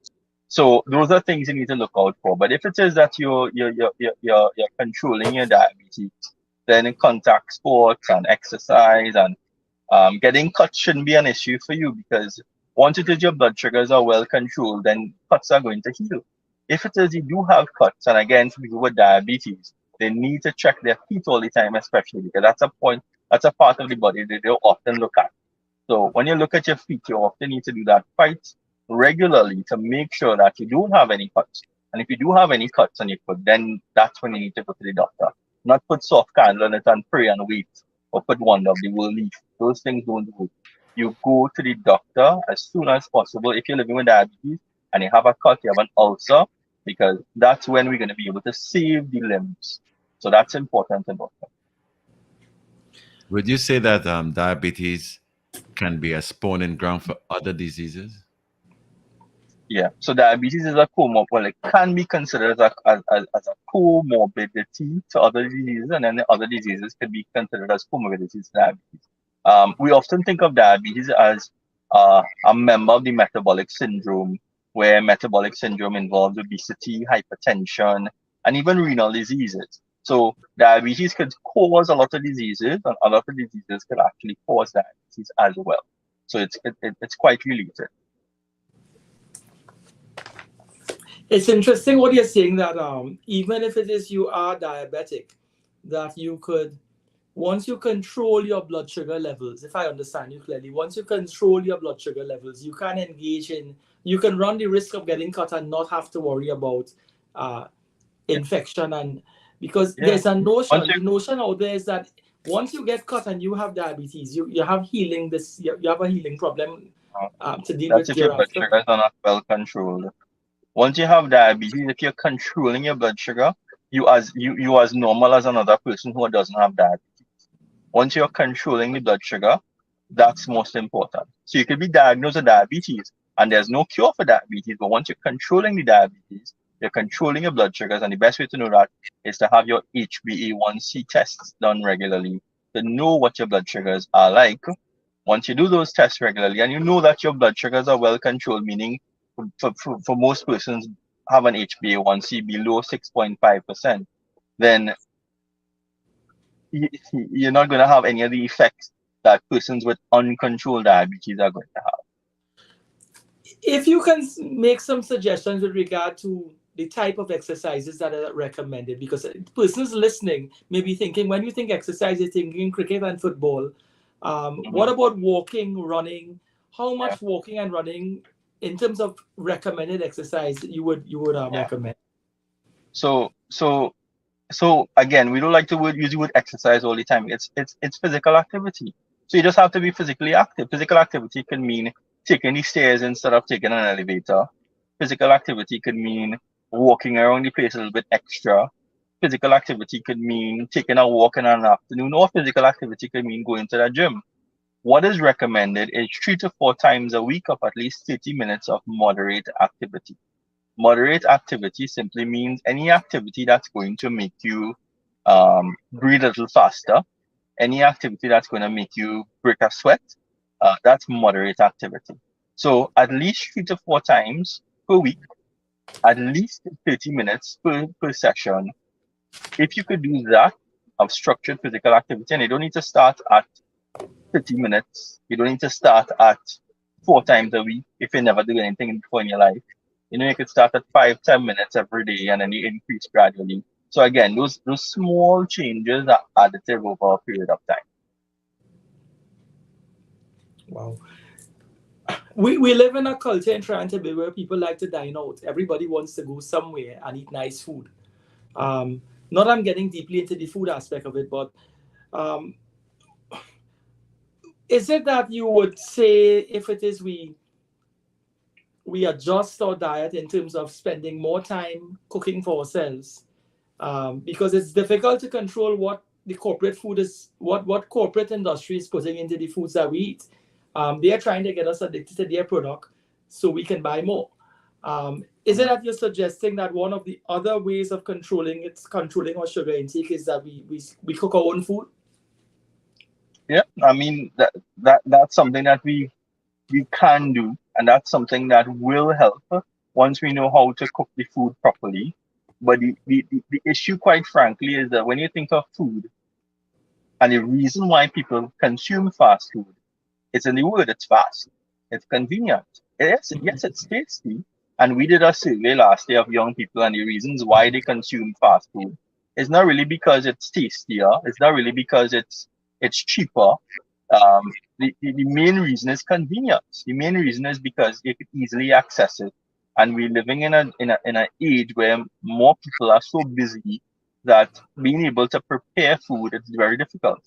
So those are things you need to look out for. But if it is that you're controlling your diabetes, then contact sports and exercise and getting cuts shouldn't be an issue for you, because once it is your blood sugars are well controlled, then cuts are going to heal. If it is you do have cuts, and again, for people with diabetes, they need to check their feet all the time, especially because that's a part of the body that they often look at. So when you look at your feet, you often need to do that quite regularly to make sure that you don't have any cuts. And if you do have any cuts on your foot, then that's when you need to go to the doctor. Not put soft candle on it and pray and wait, or put one of the wool leaf. Those things don't work. You go to the doctor as soon as possible if you're living with diabetes and you have a cut, you have an ulcer, because that's when we're going to be able to save the limbs. So that's important to know. Would you say that diabetes can be a spawning ground for other diseases? Yeah. So diabetes is a comorbid, it can be considered as a comorbidity to other diseases, and then the other diseases can be considered as comorbidities to diabetes. We often think of diabetes as a member of the metabolic syndrome, where metabolic syndrome involves obesity, hypertension, and even renal diseases. So diabetes could cause a lot of diseases, and a lot of diseases could actually cause diabetes as well. So it's quite related. It's interesting what you're saying that even if it is you are diabetic, that you could, once you control your blood sugar levels, if I understand you clearly, once you control your blood sugar levels, you can engage in, you can run the risk of getting cut and not have to worry about uh, infection. And because Yeah. there's a Once notion, you the notion out there is that once you get cut and you have diabetes, you have healing this, you have a healing problem to deal that's with if your blood thereafter. sugars are not well controlled. Once you have diabetes, if you're controlling your blood sugar, you as normal as another person who doesn't have diabetes. Once you're controlling the blood sugar, that's most important. So you could be diagnosed with diabetes and there's no cure for diabetes, but once you're controlling the diabetes, you're controlling your blood sugars, and the best way to know that is to have your HbA1c tests done regularly to know what your blood sugars are like. Once you do those tests regularly and you know that your blood sugars are well controlled, meaning for most persons have an HbA1c below 6.5%, then you're not going to have any of the effects that persons with uncontrolled diabetes are going to have. If you can make some suggestions with regard to the type of exercises that are recommended, because persons listening may be thinking, when you think exercise, you're thinking cricket and football. What about walking, running? How Yeah, much walking and running, in terms of recommended exercise, you would yeah. recommend? So again, we don't like to use the word exercise all the time. It's physical activity. So you just have to be physically active. Physical activity can mean taking the stairs instead of taking an elevator. Physical activity could mean walking around the place a little bit extra. Physical activity could mean taking a walk in an afternoon, or physical activity could mean going to the gym. What is recommended is 3 to 4 times a week of at least 30 minutes of moderate activity. Moderate activity simply means any activity that's going to make you breathe a little faster, any activity that's going to make you break a sweat, that's moderate activity. So at least 3 to 4 times per week, at least 30 minutes per session. If you could do that of structured physical activity, and you don't need to start at 30 minutes, you don't need to start at 4 times a week if you never do anything before in your life. You could start at 5, 10 minutes every day and then you increase gradually. So again, those small changes are additive over a period of time. Wow. We live in a culture in Toronto where people like to dine out. Everybody wants to go somewhere and eat nice food. Not I'm getting deeply into the food aspect of it, but um, is it that you would say, if it is we adjust our diet in terms of spending more time cooking for ourselves, because it's difficult to control what the corporate food is, what corporate industry is putting into the foods that we eat. They are trying to get us addicted to their product so we can buy more. Is it that you're suggesting that one of the other ways of controlling our sugar intake is that we cook our own food? Yeah, I mean that's something that we can do, and that's something that will help once we know how to cook the food properly. But the issue, quite frankly, is that when you think of food, and the reason why people consume fast food, it's in the word, it's fast. It's convenient. Yes, it's tasty. And we did a survey last year of young people, and the reasons why they consume fast food is not really because it's tastier. It's not really because it's cheaper. The main reason is convenience. The main reason is because you could easily access it. And we're living in an age where more people are so busy that being able to prepare food is very difficult.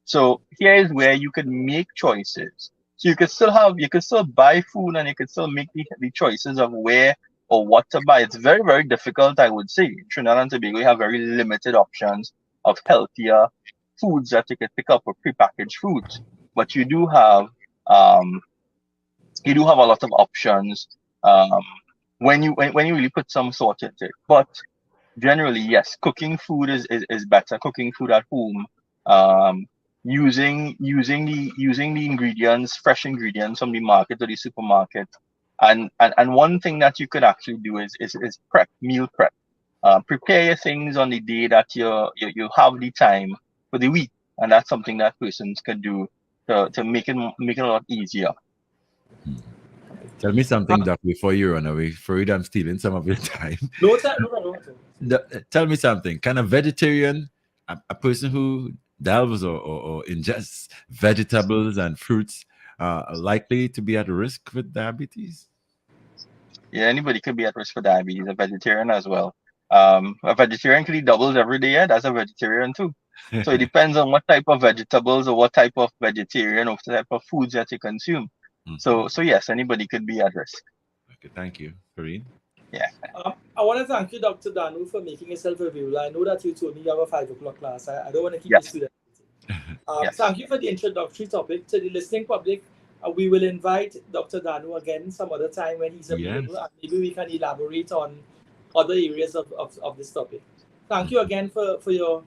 So here is where you can make choices. So you can still buy food and you can still make the choices of where or what to buy. It's very, very difficult, I would say. In Trinidad and Tobago, you have very limited options of healthier foods that you can pick up or prepackaged foods. But you do have Um, you do have a lot of options when you really put some thought into it. But generally, yes, cooking food is better. Cooking food at home, um, using the ingredients, fresh ingredients from the market or the supermarket, and one thing that you could actually do is meal prep. Prepare your things on the day that you have the time for the week, and that's something that persons can do to make it a lot easier. Tell me something, Doc, before you run away. Afraid I'm stealing some of your time. No time, no. Tell me something. Kind of vegetarian, a person who delves or ingests vegetables and fruits likely to be at risk with diabetes? Yeah, anybody could be at risk for diabetes. A vegetarian as well. A vegetarian could eat doubles every day. Yeah, that's a vegetarian too. So it depends on what type of vegetables or what type of vegetarian or what type of foods that you consume. So yes, anybody could be at risk. Okay, thank you, Kareem. Yeah. I want to thank you, Dr. Danu, for making yourself available. I know that you told me you have a 5 o'clock class. I don't want to keep you student. Yes. Thank you for the introductory topic. To the listening public, we will invite Dr. Danu again some other time when he's available, and maybe we can elaborate on other areas of this topic. Thank you again for your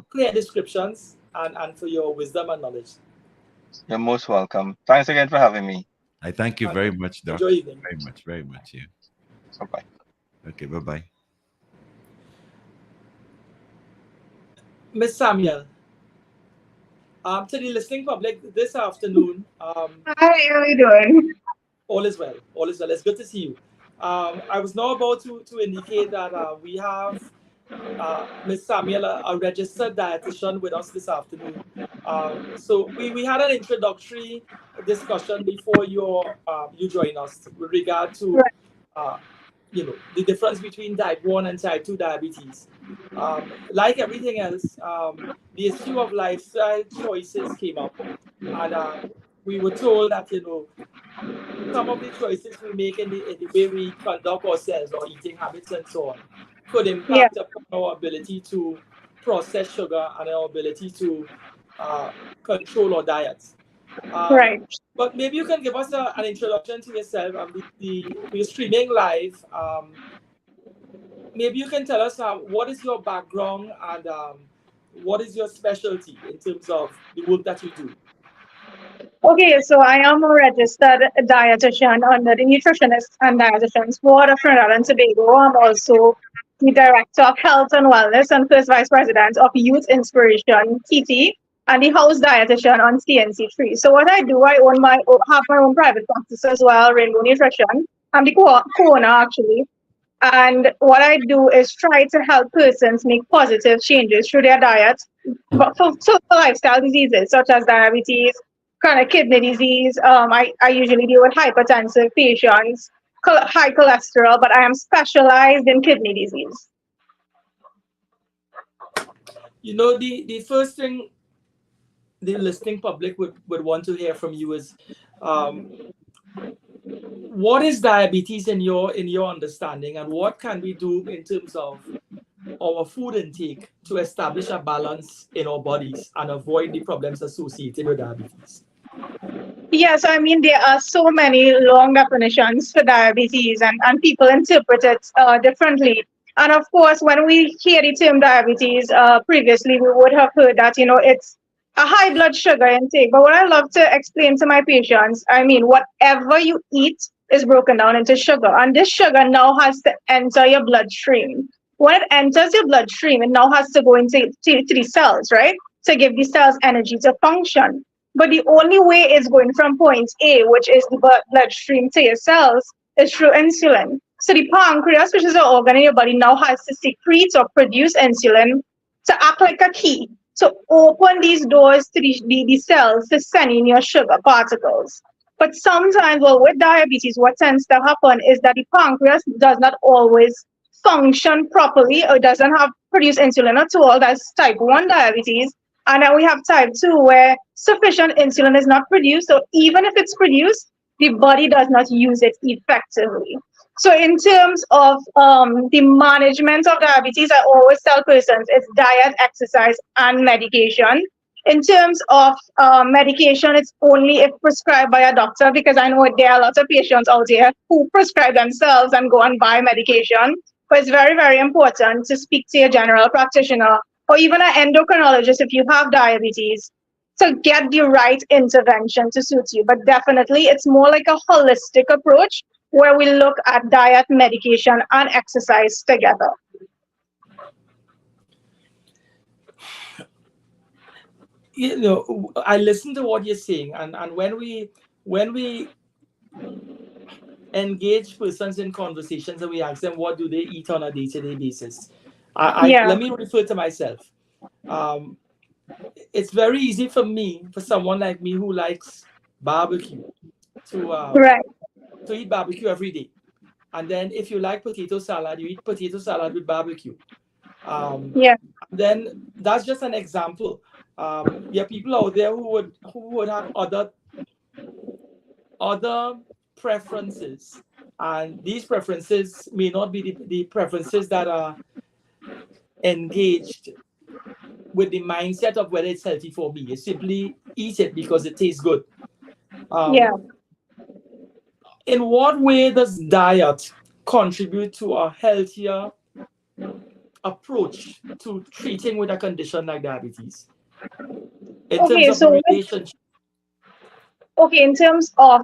clear descriptions and for your wisdom and knowledge. You're most welcome. Thanks again for having me. I thank you very much, Doc. Enjoy evening. Very much. Yeah. Bye-bye. Okay, bye-bye. Miss Samuel, to the listening public this afternoon. Hi, how are you doing? All is well. All is well. It's good to see you. I was now about to indicate that we have Ms. Samuel, a registered dietitian, with us this afternoon. So we had an introductory discussion before you join us with regard to the difference between type 1 and type 2 diabetes. Like everything else, the issue of lifestyle choices came up, and we were told that some of the choices we make in the way we conduct ourselves, or eating habits and so on, could impact upon our ability to process sugar and our ability to control our diets. Right. But maybe you can give us an introduction to yourself. We're streaming live. Maybe you can tell us what is your background and what is your specialty in terms of the work that you do. Okay, so I am a registered dietitian under the Nutritionists and Dietitians Board of Trinidad and Tobago. I'm also the Director of Health and Wellness and First Vice President of Youth Inspiration, TT, and the House Dietitian on CNC3. So what I do, I have my own private practice as well, Rainbow Nutrition. I'm the co-owner, actually. And what I do is try to help persons make positive changes through their diet for lifestyle diseases such as diabetes, chronic kidney disease. I usually deal with hypertensive patients, high cholesterol, but I am specialized in kidney disease. The first thing the listening public would want to hear from you is what is diabetes in your understanding, and what can we do in terms of our food intake to establish a balance in our bodies and avoid the problems associated with diabetes? Yes, I mean, there are so many long definitions for diabetes, and people interpret it differently. And of course, when we hear the term diabetes, previously we would have heard that, it's a high blood sugar intake. But what I love to explain to my patients, I mean, whatever you eat is broken down into sugar. And this sugar now has to enter your bloodstream. When it enters your bloodstream, it now has to go into the cells, right? To give the cells energy to function. But the only way it's going from point A, which is the bloodstream, to your cells, is through insulin. So the pancreas, which is an organ in your body, now has to secrete or produce insulin to act like a key, to open these doors to the cells to send in your sugar particles. But sometimes, with diabetes, what tends to happen is that the pancreas does not always function properly, or doesn't produce insulin at all. That's type 1 diabetes. And then we have type 2, where sufficient insulin is not produced. So even if it's produced, the body does not use it effectively. So in terms of the management of diabetes, I always tell persons it's diet, exercise, and medication. In terms of medication, it's only if prescribed by a doctor, because I know there are lots of patients out there who prescribe themselves and go and buy medication. But it's very, very important to speak to your general practitioner or even an endocrinologist if you have diabetes to get the right intervention to suit you. But definitely, it's more like a holistic approach where we look at diet, medication, and exercise together. You know, I listen to what you're saying, and when we engage persons in conversations and we ask them what do they eat on a day-to-day basis, let me refer to myself. It's very easy for someone like me who likes barbecue, Right. to eat barbecue every day. And then if you like potato salad, you eat potato salad with barbecue. Then that's just an example. There are people out there who would have other preferences, and these preferences may not be the preferences that are engaged with the mindset of whether it's healthy for me. You simply eat it because it tastes good. In what way does diet contribute to a healthier approach to treating with a condition like diabetes? In terms of relationship. In terms of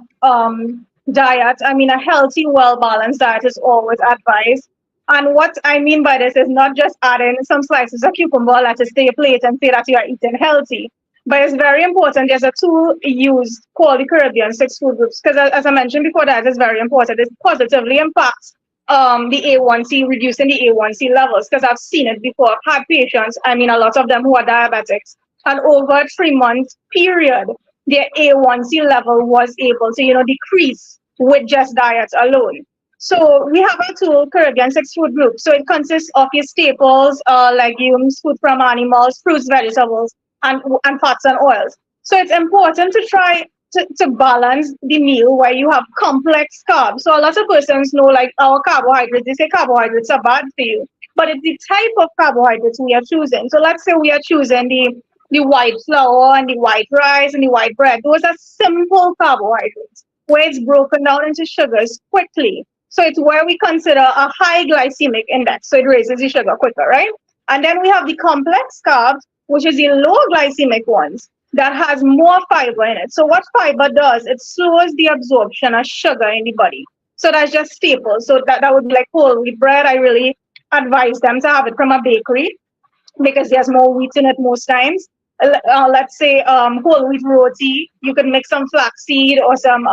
diet, I mean, a healthy, well-balanced diet is always advised. And what I mean by this is not just adding some slices of cucumber or lettuce to your plate and say that you are eating healthy. But it's very important. There's a tool used called the Caribbean 6 food groups, because as I mentioned before, that is very important. It positively impacts the A1C, reducing the A1C levels, because I've seen it before. I've had patients, I mean, a lot of them who are diabetics, and over a 3-month period, their A1C level was able to, decrease with just diet alone. So we have a tool, Caribbean 6 food group. So it consists of your staples, legumes, food from animals, fruits, vegetables, and fats and oils. So it's important to try to balance the meal where you have complex carbs. So a lot of persons know, like, our carbohydrates, they say carbohydrates are bad for you, but it's the type of carbohydrates we are choosing. So let's say we are choosing the white flour and the white rice and the white bread. Those are simple carbohydrates where it's broken down into sugars quickly. So it's where we consider a high glycemic index. So it raises the sugar quicker, right? And then we have the complex carbs, which is the low glycemic ones that has more fiber in it. So what fiber does, it slows the absorption of sugar in the body. So that's just staples. So that would be like whole wheat bread. I really advise them to have it from a bakery because there's more wheat in it most times. Let's say whole wheat roti. You could mix some flaxseed or some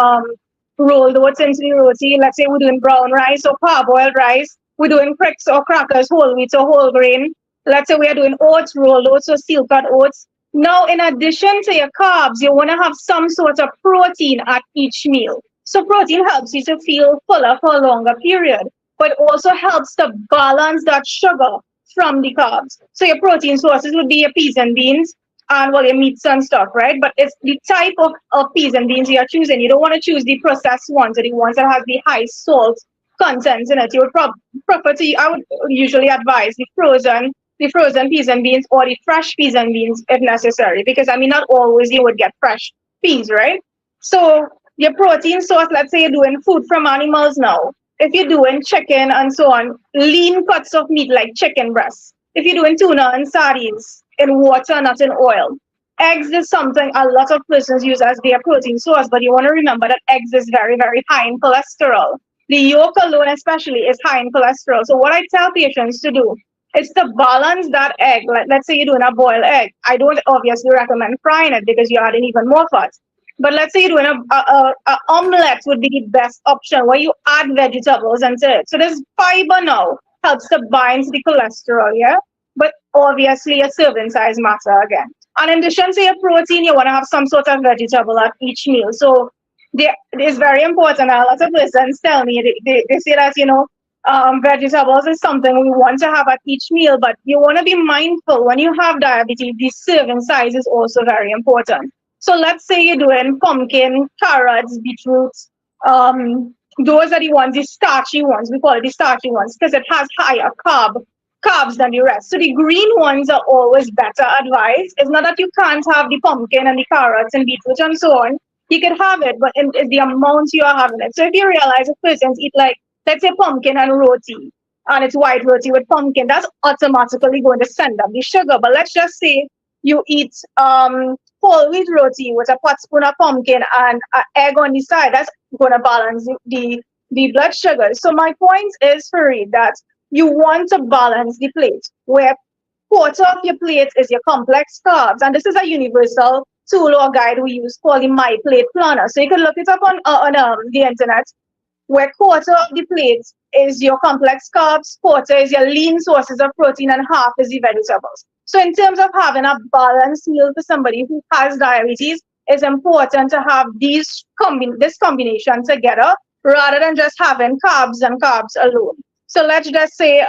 rolled oats into the roti. Let's say we're doing brown rice or parboiled rice. We're doing cricks or crackers, whole wheat or whole grain. Let's say we are doing oats, rolled oats or steel cut oats. Now, in addition to your carbs, you want to have some sort of protein at each meal. So protein helps you to feel fuller for a longer period, but also helps to balance that sugar from the carbs. So your protein sources would be your peas and beans and, well, your meats and stuff, right? But it's the type of peas and beans you are choosing. You don't want to choose the processed ones or the ones that have the high salt content in it. You would prefer to, I would usually advise the frozen peas and beans or the fresh peas and beans if necessary, because I mean, not always you would get fresh peas, right? So your protein source, let's say you're doing food from animals now. If you're doing chicken and so on, lean cuts of meat like chicken breasts. If you're doing tuna and sardines in water, not in oil. Eggs is something a lot of persons use as their protein source, but you want to remember that eggs is very, very high in cholesterol. The yolk alone especially is high in cholesterol. So what I tell patients to do is to balance that egg. Let's say you're doing a boiled egg. I don't obviously recommend frying it because you're adding even more fat. But let's say you're doing a omelette would be the best option where you add vegetables into it. So this fiber now helps to bind to the cholesterol, yeah? But obviously a serving size matter again. And in addition to your protein, you want to have some sort of vegetable at each meal. So it is very important. A lot of persons tell me, they say that, vegetables is something we want to have at each meal, but you want to be mindful when you have diabetes, the serving size is also very important. So let's say you're doing pumpkin, carrots, beetroots. Those are the ones, the starchy ones. We call it the starchy ones because it has higher carbs than the rest. So the green ones are always better advised. It's not that you can't have the pumpkin and the carrots and beetroot and so on. You can have it, but in the amount you are having it. So if you realize a person's eat like, let's say pumpkin and roti, and it's white roti with pumpkin, that's automatically going to send up the sugar. But let's just say you eat whole wheat roti with a pot spoon of pumpkin and an egg on the side, that's going to balance the blood sugar. So my point is, Fareed, that you want to balance the plate, where quarter of your plate is your complex carbs. And this is a universal tool or guide we use called the My Plate Planner. So you can look it up on the internet, where quarter of the plate is your complex carbs, quarter is your lean sources of protein, and half is the vegetables. So in terms of having a balanced meal for somebody who has diabetes, it's important to have this combination together rather than just having carbs and carbs alone. So let's just say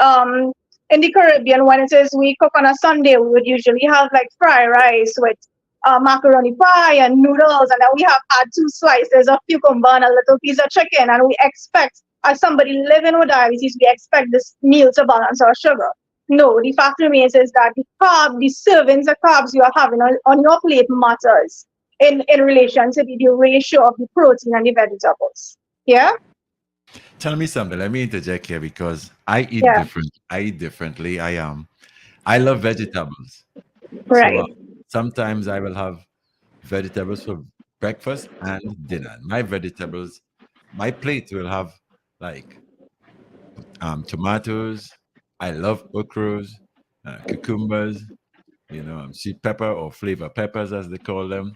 in the Caribbean, when it is we cook on a Sunday, we would usually have like fried rice with macaroni pie and noodles, and then we have had 2 slices of cucumber and a little piece of chicken, and we expect, as somebody living with diabetes, we expect this meal to balance our sugar. No, the fact remains is that the servings of carbs you are having on your plate matters in relation to the ratio of the protein and the vegetables. Yeah? Tell me something. Let me interject here because I eat Yeah. different. I eat differently. I love vegetables. Right. So sometimes I will have vegetables for breakfast and dinner. My plate will have like tomatoes. I love okras, cucumbers, sweet pepper or flavor peppers as they call them,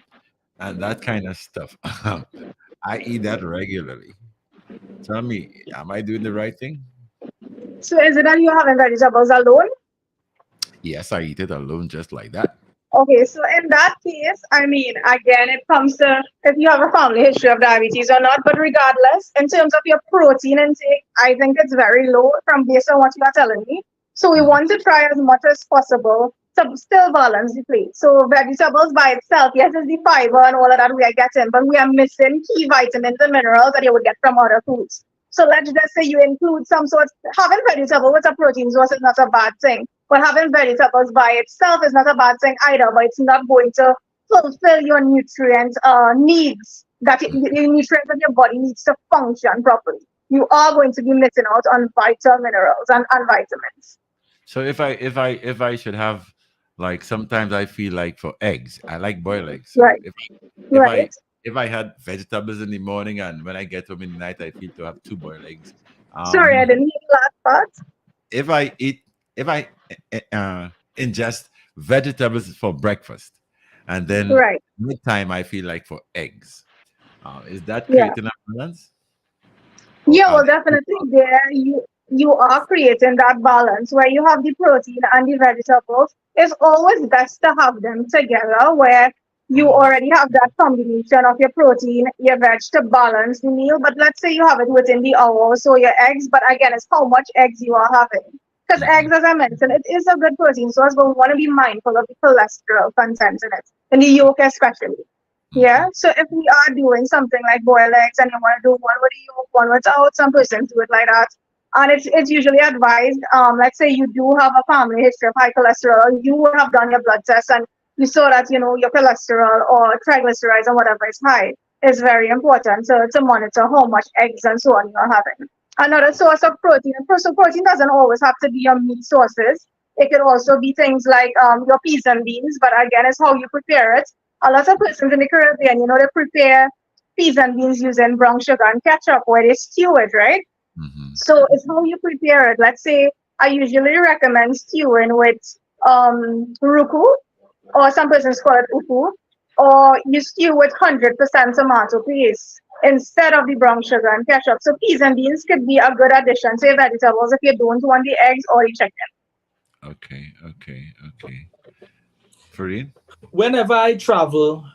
and that kind of stuff. I eat that regularly. Tell me, am I doing the right thing? So is it that you're having vegetables alone? Yes, I eat it alone just like that. Okay, so in that case, I mean, again, it comes to if you have a family history of diabetes or not, but regardless, in terms of your protein intake, I think it's very low from based on what you are telling me. So we want to try as much as possible to still balance the plate. So vegetables by itself, yes, it's the fiber and all of that we are getting, but we are missing key vitamins and minerals that you would get from other foods. So let's just say you include some sort, having vegetable with a protein source is not a bad thing. But having vegetables by itself is not a bad thing either, but it's not going to fulfill your nutrient needs, the nutrients that your body needs to function properly. You are going to be missing out on vital minerals and vitamins. So if I should have, like, sometimes I feel like for eggs, I like boiled eggs. So Right. if I had vegetables in the morning and when I get home in the night, I feel to have 2 boiled eggs. Sorry, I didn't hear the last part. If I ingest vegetables for breakfast, and then Right. midtime I feel like for eggs, is that Yeah. creating a balance? Or Yeah, are well, they- definitely there you are creating that balance where you have the protein and the vegetables. It's always best to have them together where you already have that combination of your protein, your veg to balance the meal. But let's say you have it within the hour or so, your eggs, but again, it's how much eggs you are having. Because eggs, as I mentioned, it is a good protein source, but we want to be mindful of the cholesterol content in it, in the yolk especially. Yeah. So if we are doing something like boiled eggs and you want to do one with the yolk, one without, some persons do it like that. And it's usually advised, let's say you do have a family history of high cholesterol, you would have done your blood test and you saw that, your cholesterol or triglycerides and whatever is high. It's very important to monitor how much eggs and so on you're having. Another source of protein, so protein doesn't always have to be your meat sources. It could also be things like your peas and beans, but again, it's how you prepare it. A lot of persons in the Caribbean, they prepare peas and beans using brown sugar and ketchup where they stew it, right? Mhm. So it's how you prepare it. Let's say I usually recommend stewing with ruku, or some persons call it ufu, or you stew with 100% tomato paste instead of the brown sugar and ketchup. So peas and beans could be a good addition to your vegetables if you don't want the eggs or the chicken. Okay. Fareed? Whenever I travel,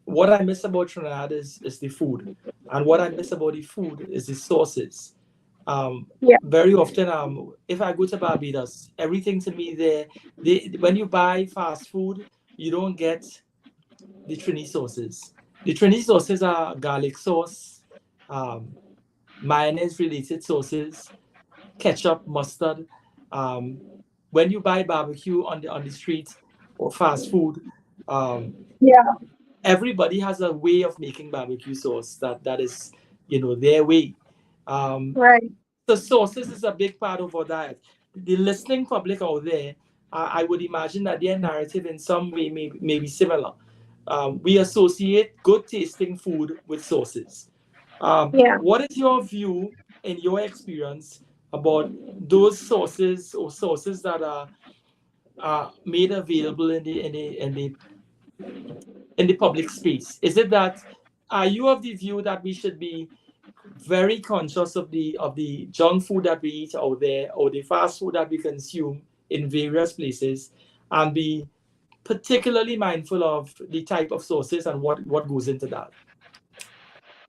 what I miss about Trinidad is the food, and what I miss about the food is the sauces. Yeah. Very often, if I go to Barbados, everything to me there, when you buy fast food, you don't get the Trini sauces. The Trini sauces are garlic sauce, mayonnaise related sauces, ketchup, mustard, When you buy barbecue on the street or fast food, um, Yeah. everybody has a way of making barbecue sauce that is, their way. Um, Right. the sauces is a big part of our diet. The listening public out there, I would imagine that their narrative in some way may be similar. We associate good tasting food with sauces. Yeah. What is your view, in your experience, about those sauces or sauces that are made available in the public space? Is it that, are you of the view that we should be very conscious of the junk food that we eat out there, or the fast food that we consume in various places, and be particularly mindful of the type of sauces and what goes into that?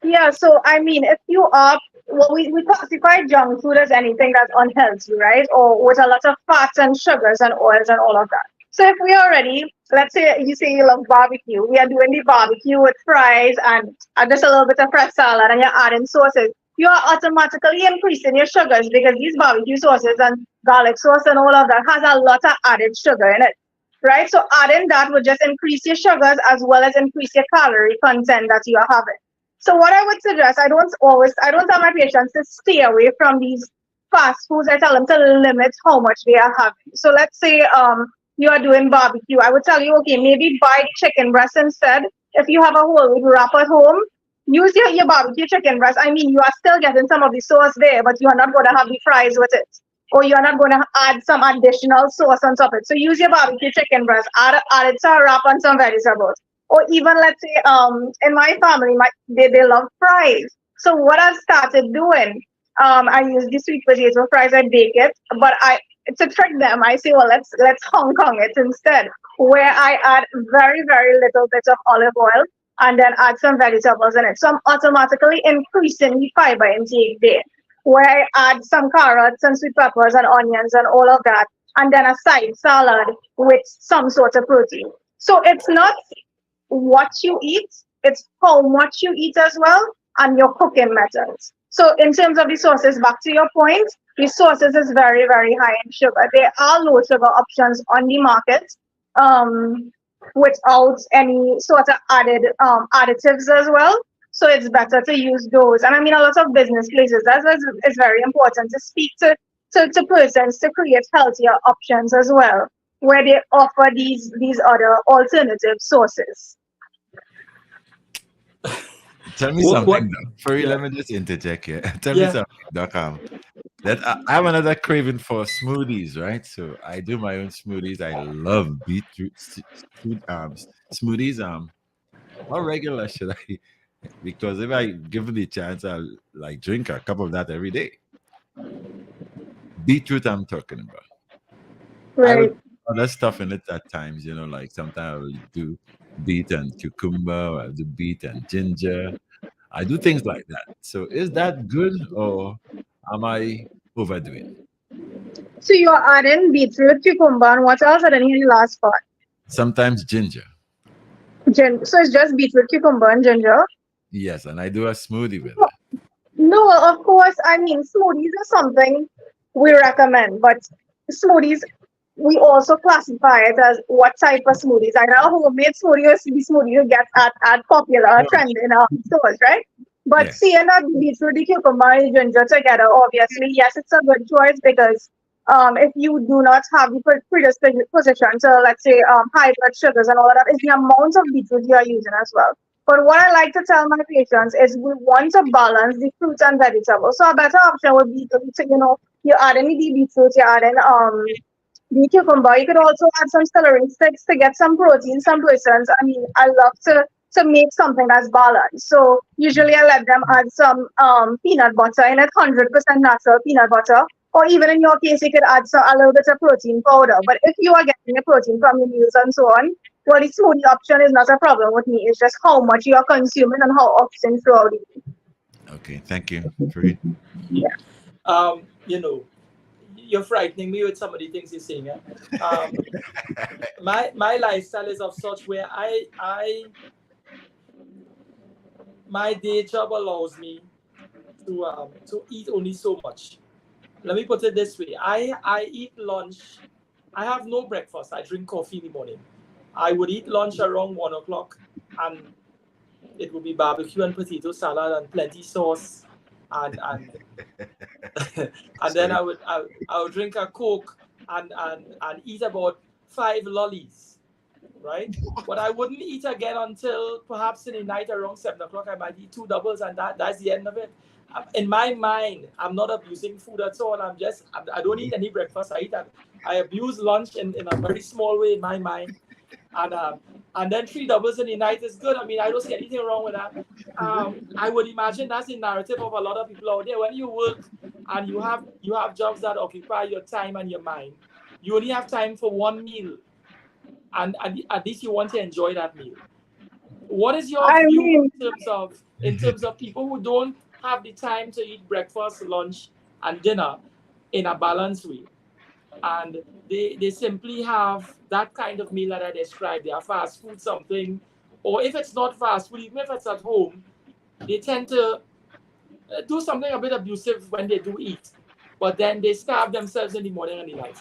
Yeah, so I mean, if you are, well, we classify junk food as anything that's unhealthy, right? Or with a lot of fats and sugars and oils and all of that. So if we already, let's say you say you love barbecue, we are doing the barbecue with fries and just a little bit of fresh salad and you're adding sauces, you are automatically increasing your sugars because these barbecue sauces and garlic sauce and all of that has a lot of added sugar in it, right? So adding that would just increase your sugars as well as increase your calorie content that you are having. So what I would suggest, I don't tell my patients to stay away from these fast foods. I tell them to limit how much they are having. So let's say you are doing barbecue. I would tell you, okay, maybe buy chicken breast instead. If you have a whole wheat wrap at home, use your barbecue chicken breast. I mean, you are still getting some of the sauce there, but you are not going to have the fries with it. Or you are not going to add some additional sauce on top of it. So use your barbecue chicken breast, add it to a wrap and some vegetables. Or even let's say in my family, they love fries. So what I've started doing, I use the sweet potato fries, I bake it, but I to trick them, I say, well, let's Hong Kong it instead, where I add very, very little bit of olive oil and then add some vegetables in it. So I'm automatically increasing the fiber intake there, where I add some carrots and sweet peppers and onions and all of that, and then a side salad with some sort of protein. So it's not what you eat, it's how much you eat as well, and your cooking methods. So in terms of the sauces, back to your point, the sauces is very, very high in sugar. There are low sugar options on the market um, without any sort of added additives as well. So it's better to use those. And I mean, a lot of business places, that is very important to speak to persons to create healthier options as well, where they offer these other alternative sources. Tell me What? something, Doc. For you, Yeah. let me just interject here. Tell me Yeah. something, Doc. That I have another craving for smoothies, right? So I do my own smoothies. I love beetroot smoothies. How regular should I? Because if I given the chance, I'll like drink a cup of that every day. Beetroot, I'm talking about. I would Right. put other stuff in it at times, like sometimes I will do beet and cucumber, or I'll do beet and ginger. I do things like that. So is that good or am I overdoing? So you're adding beetroot, cucumber, and what else? I didn't hear the last part. Sometimes ginger. So it's just beetroot, cucumber, and ginger. Yes, and I do a smoothie with it. No, of course. I mean, smoothies are something we recommend, but smoothies, we also classify it as what type of smoothies. Either a homemade smoothie or the smoothie you get at popular Oh, trend in our stores, right? But yeah. seeing that beetroot, the cucumber, and ginger together, obviously, yes, it's a good choice because if you do not have the predisposition to, let's say, high blood sugars and all of that, is the amount of beetroot you are using as well. But what I like to tell my patients is we want to balance the fruits and vegetables. So a better option would be you add in the beetroot, you add in the cucumber. You could also add some celery sticks to get some protein. Some persons, I mean, I love to make something that's balanced. So usually I let them add some peanut butter in it, 100% natural peanut butter. Or even in your case, you could add a little bit of protein powder. But if you are getting your protein from your meals and so on, well, the smoothie option is not a problem with me. It's just how much you are consuming and how often throughout the week. Okay, thank you. Fareed. Yeah. Um, you know, you're frightening me with some of the things you're saying. My lifestyle is of such where my day job allows me to eat only so much. let me put it this way. I eat lunch. I have no breakfast. I drink coffee in the morning. I would eat lunch around 1 o'clock, and it would be barbecue and potato salad and plenty sauce, and and then I would drink a Coke and eat about 5 lollies, right? But I wouldn't eat again until perhaps in the night around 7 o'clock. I might eat 2 doubles, and that's the end of it. In my mind, I'm not abusing food at all. I don't eat any breakfast. I abuse lunch in a very small way in my mind, and then 3 doubles in the night is good. I mean, I don't see anything wrong with that. I would imagine that's the narrative of a lot of people out there. When you work and you have jobs that occupy your time and your mind, you only have time for one meal, and at least you want to enjoy that meal. What is your view in terms of people who don't have the time to eat breakfast, lunch, and dinner in a balanced way, and they simply have that kind of meal that I described? They have fast food something, or if it's not fast food, even if it's at home, they tend to do something a bit abusive when they do eat, but then they starve themselves in the morning and the night.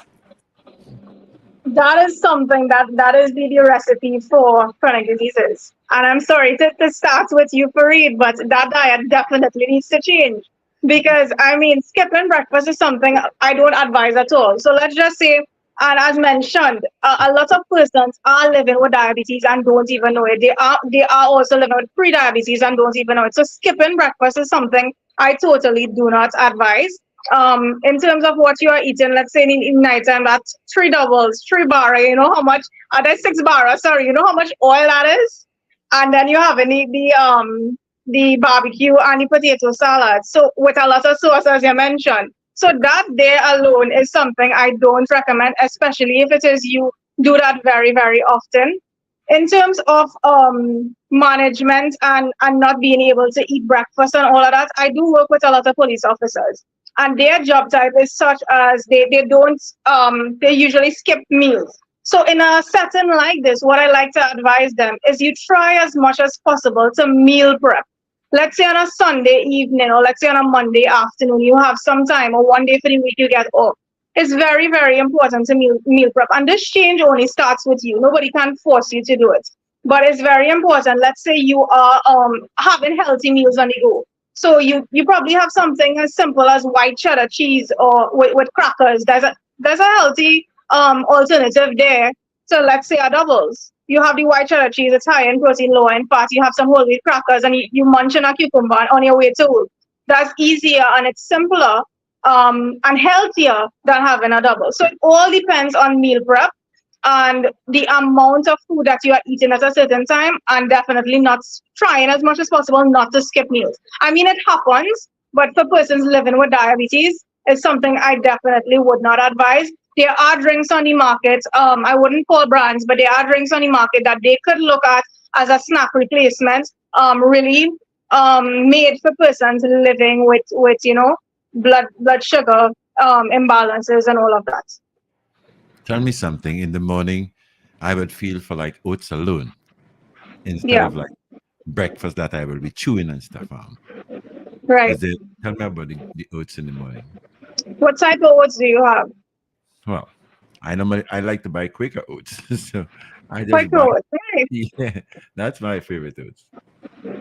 That is something that is the recipe for chronic diseases. And I'm sorry to start with you, Fareed, but that diet definitely needs to change. Because, I mean, skipping breakfast is something I don't advise at all. So let's just say, and as mentioned, a lot of persons are living with diabetes and don't even know it. They are also living with pre-diabetes and don't even know it. So skipping breakfast is something I totally do not advise. In terms of what you are eating, let's say in nighttime, that's 3 doubles, 3 bar, you know how much, that's 6 bar, sorry, you know how much oil that is? And then you have the barbecue and the potato salad. So with a lot of sauce, as you mentioned. So that there alone is something I don't recommend, especially if it is you do that very, very often. In terms of management and not being able to eat breakfast and all of that, I do work with a lot of police officers. And their job type is such as they usually skip meals. So in a setting like this, what I like to advise them is you try as much as possible to meal prep. Let's say on a Sunday evening or let's say on a Monday afternoon, you have some time, or one day for the week you get off. It's very, very important to meal prep. And this change only starts with you. Nobody can force you to do it. But it's very important. Let's say you are having healthy meals on the go. So you probably have something as simple as white cheddar cheese or with crackers. There's a healthy alternative there. So let's say a doubles. You have the white cheddar cheese, it's high in protein, low in fat. You have some whole wheat crackers and you munch on a cucumber on your way to work. That's easier and it's simpler and healthier than having a double. So it all depends on meal prep and the amount of food that you are eating at a certain time, and definitely not trying as much as possible not to skip meals. I mean, it happens, but for persons living with diabetes, it's something I definitely would not advise. There are drinks on the market. I wouldn't call brands, but there are drinks on the market that they could look at as a snack replacement, really made for persons living with blood sugar imbalances and all of that. Tell me something. In the morning, I would feel for like oats alone instead of like breakfast that I will be chewing and stuff. Right. Tell me about the oats in the morning. What type of oats do you have? Well, I like to buy Quaker oats, so I just Quaker oats, right? Yeah, that's my favorite oats.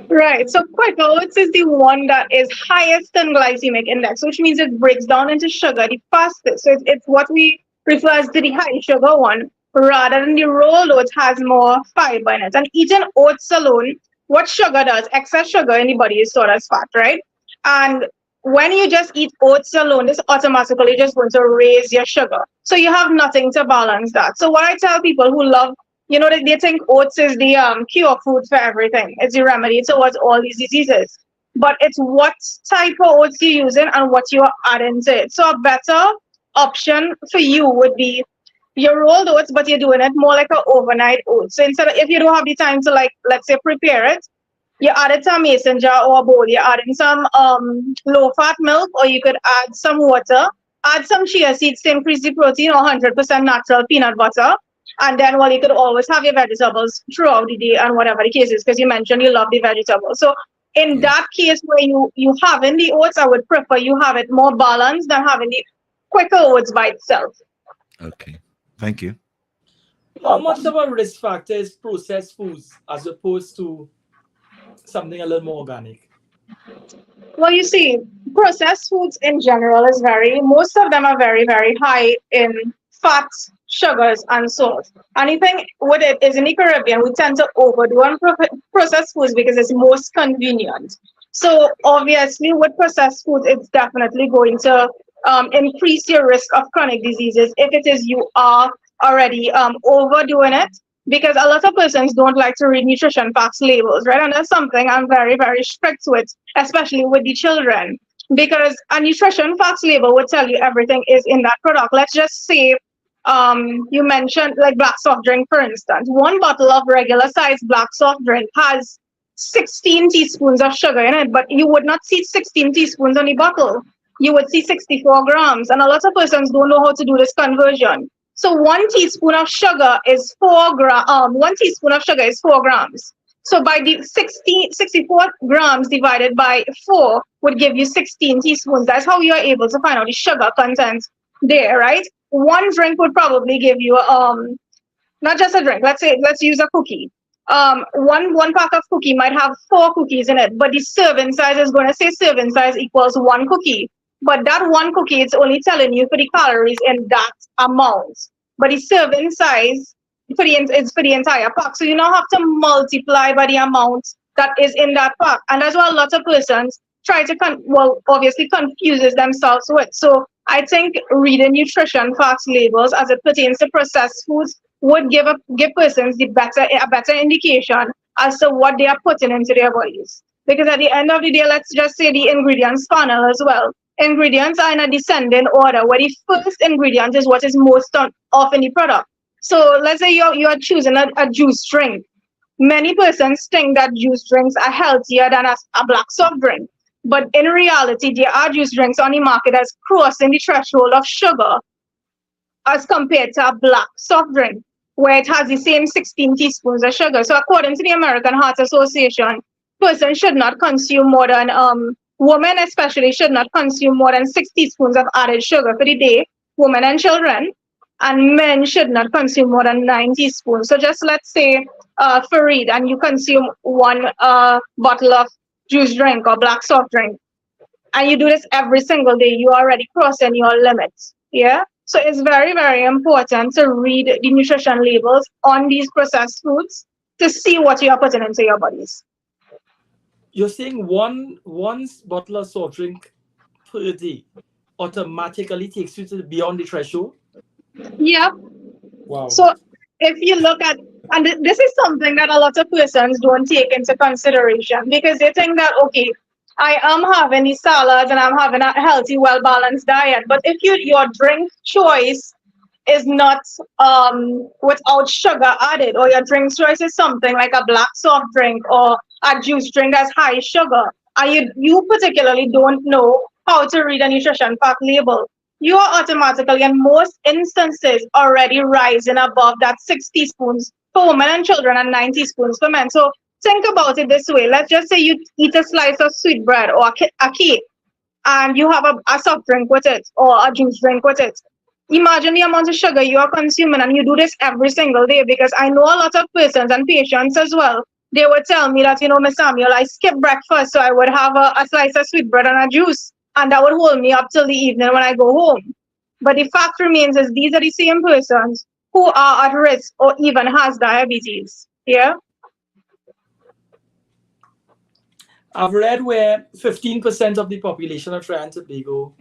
Right. So Quaker oats is the one that is highest in glycemic index, which means it breaks down into sugar the fastest. So it's what we refer as the high sugar one, rather than the rolled oats has more fiber in it. And eating oats alone, what sugar does, excess sugar in the body is stored as fat, right? And when you just eat oats alone, this automatically just going to raise your sugar. So you have nothing to balance that. So what I tell people who love, they think oats is the cure food for everything. It's the remedy towards all these diseases. But it's what type of oats you're using and what you are adding to it. So a better option for you would be your rolled oats, but you're doing it more like an overnight oats. So instead of, if you don't have the time to, like, let's say, prepare it, you add it to a mason jar or a bowl. You're adding some low-fat milk, or you could add some water, add some chia seeds to increase the protein, or 100% natural peanut butter. And then, well, you could always have your vegetables throughout the day and whatever the case is, because you mentioned you love the vegetables. So In that case where you have in the oats, I would prefer you have it more balanced than having the quicker oats by itself. Okay. Thank you. How much of a risk factor is processed foods as opposed to something a little more organic? Well, you see, processed foods in general most of them are very, very high in fats, sugars, and salt. Anything with it is in the Caribbean, we tend to overdo on processed foods because it's most convenient. So obviously, with processed foods, it's definitely going to increase your risk of chronic diseases if it is you are already overdoing it. Because a lot of persons don't like to read nutrition facts labels, right? And that's something I'm very, very strict with, especially with the children. Because a nutrition facts label would tell you everything is in that product. Let's just say you mentioned like black soft drink, for instance. One bottle of regular size black soft drink has 16 teaspoons of sugar in it, but you would not see 16 teaspoons on the bottle. You would see 64 grams. And a lot of persons don't know how to do this conversion. So 1 teaspoon of sugar is 4 grams. 1 teaspoon of sugar is 4 grams. So by the 64 grams divided by 4 would give you 16 teaspoons. That's how you are able to find out the sugar content there, right? One drink would probably give you not just a drink. Let's use a cookie. One pack of cookie might have 4 cookies in it, but the serving size is going to say serving size equals 1 cookie. But that 1 cookie is only telling you for the calories in that amount. But the serving size is for the entire pack. So you now have to multiply by the amount that is in that pack. And that's what a lot of persons try to, obviously confuses themselves with. So I think reading nutrition facts labels as it pertains to processed foods would give persons a better indication as to what they are putting into their bodies. Because at the end of the day, let's just say the ingredients panel as well. Ingredients are in a descending order, where the first ingredient is what is most of in the product. So let's say you're choosing a juice drink. Many persons think that juice drinks are healthier than a black soft drink. But in reality, there are juice drinks on the market that's crossing the threshold of sugar as compared to a black soft drink, where it has the same 16 teaspoons of sugar. So according to the American Heart Association, persons should not consume more than women especially should not consume more than 6 teaspoons of added sugar for the day, women and children, and men should not consume more than 9 teaspoons. So just let's say Fareed, and you consume 1 bottle of juice drink or black soft drink, and you do this every single day, you are already crossing your limits. Yeah. So it's very, very important to read the nutrition labels on these processed foods to see what you are putting into your bodies. You're saying one bottle of soft drink per day automatically takes you to beyond the threshold? Yeah. Wow. So if you look at, and this is something that a lot of persons don't take into consideration, because they think that, okay, I am having these salads and I'm having a healthy, well-balanced diet. But if your drink choice is not without sugar added, or your drink choice is something like a black soft drink or a juice drink that's high sugar, and you particularly don't know how to read a nutrition fact label, you are automatically, in most instances, already rising above that 6 teaspoons for women and children and 9 teaspoons for men. So think about it this way. Let's just say you eat a slice of sweet bread or a cake, and you have a soft drink with it or a juice drink with it. Imagine the amount of sugar you are consuming, and you do this every single day, because I know a lot of persons and patients as well. They would tell me that, Miss Samuel, I skip breakfast, so I would have a slice of sweet bread and a juice, and that would hold me up till the evening when I go home. But the fact remains is these are the same persons who are at risk or even has diabetes. Yeah. I've read where 15% of the population of Trinidad and Tobago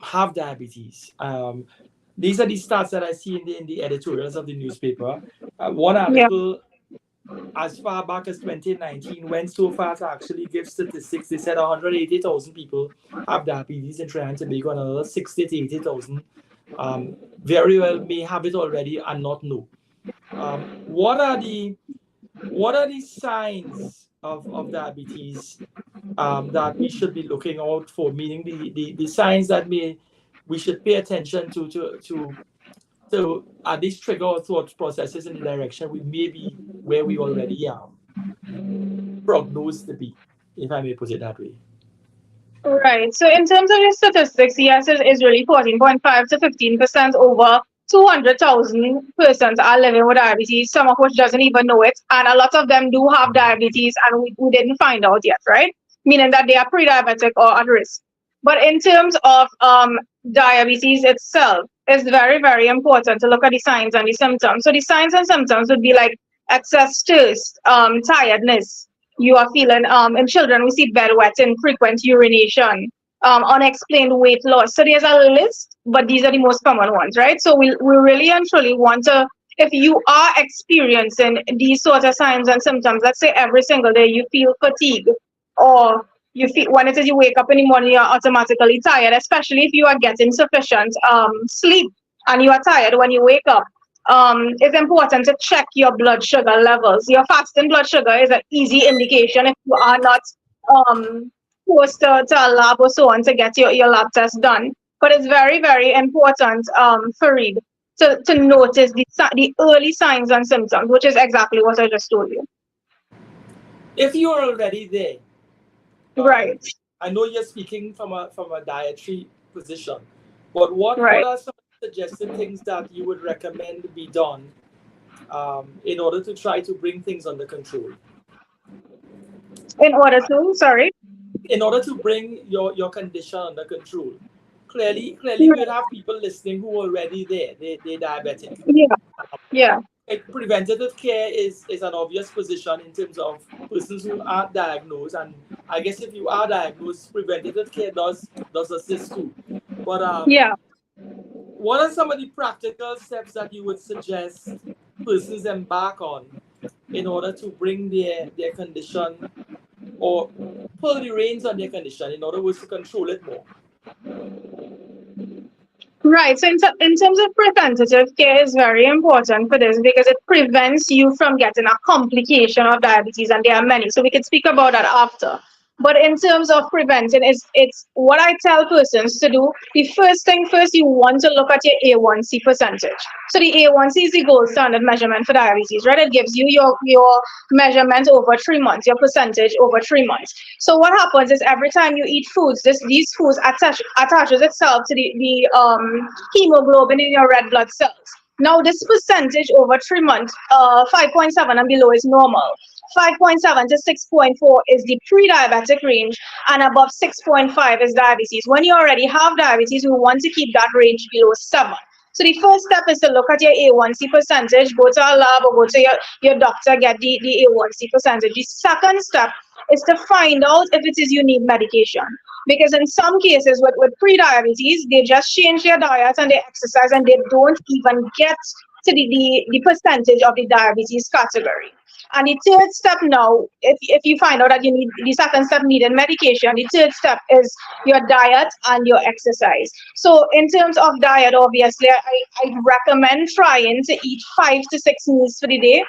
have diabetes. These are the stats that I see in the editorials of the newspaper. One article, as far back as 2019, went so far to actually give statistics. They said 180,000 people have diabetes in Trinidad and Tobago, and another 60 to 80,000 very well may have it already and not know. What are the signs of diabetes that we should be looking out for? Meaning the signs that we should pay attention to at least trigger our thought processes in the direction we may be where we already are. prognosed to be, if I may put it that way? Right. So in terms of the statistics, yes, it is really 14.5 to 15% over 200,000 persons are living with diabetes, some of which doesn't even know it. And a lot of them do have diabetes and we didn't find out yet, right? Meaning that they are pre-diabetic or at risk. But in terms of diabetes itself, it's very, very important to look at the signs and the symptoms. So the signs and symptoms would be like excess thirst, tiredness. You are feeling, in children, we see bedwetting, frequent urination, unexplained weight loss. So there's a list, but these are the most common ones, right? So we really and truly want to, if you are experiencing these sort of signs and symptoms, let's say every single day you feel fatigue, or you feel when it is you wake up in the morning, you're automatically tired, especially if you are getting sufficient sleep and you are tired when you wake up. It's important to check your blood sugar levels. Your fasting blood sugar is an easy indication if you are not forced to a lab or so on to get your lab test done. But it's very, very important, Fareed, to notice the early signs and symptoms, which is exactly what I just told you. If you are already there, Right. I know you're speaking from a dietary position, but what Right. are some suggested things that you would recommend be done in order to try to bring things under control? In order to, sorry. In order to bring your condition under control. Clearly we'll have people listening who are already there. They're diabetic. Yeah. Yeah. Like preventative care is an obvious position in terms of persons who aren't diagnosed, and I guess if you are diagnosed, preventative care does assist too. But Yeah. what are some of the practical steps that you would suggest persons embark on in order to bring their condition, or pull the reins on their condition, in other words, to control it more? Right. So in terms of preventative care is very important for this because it prevents you from getting a complication of diabetes, and there are many. So we can speak about that after. But in terms of preventing, it's what I tell persons to do. The first thing first, you want to look at your A1C percentage. So the A1C is the gold standard measurement for diabetes, right? It gives you your measurement over 3 months, your percentage over 3 months. So what happens is every time you eat foods, these foods attaches itself to the hemoglobin in your red blood cells. Now this percentage over 3 months, 5.7 and below is normal. 5.7 to 6.4 is the pre-diabetic range, and above 6.5 is diabetes. When you already have diabetes, we want to keep that range below 7. So the first step is to look at your A1C percentage, go to a lab or go to your doctor, get the A1C percentage. The second step is to find out if it is you need medication. Because in some cases with pre-diabetes, they just change their diet and they exercise and they don't even get to the percentage of the diabetes category. And the third step now, if you find out that you need the second step needing medication, the third step is your diet and your exercise. So in terms of diet, obviously, I recommend trying to eat 5 to 6 meals for the day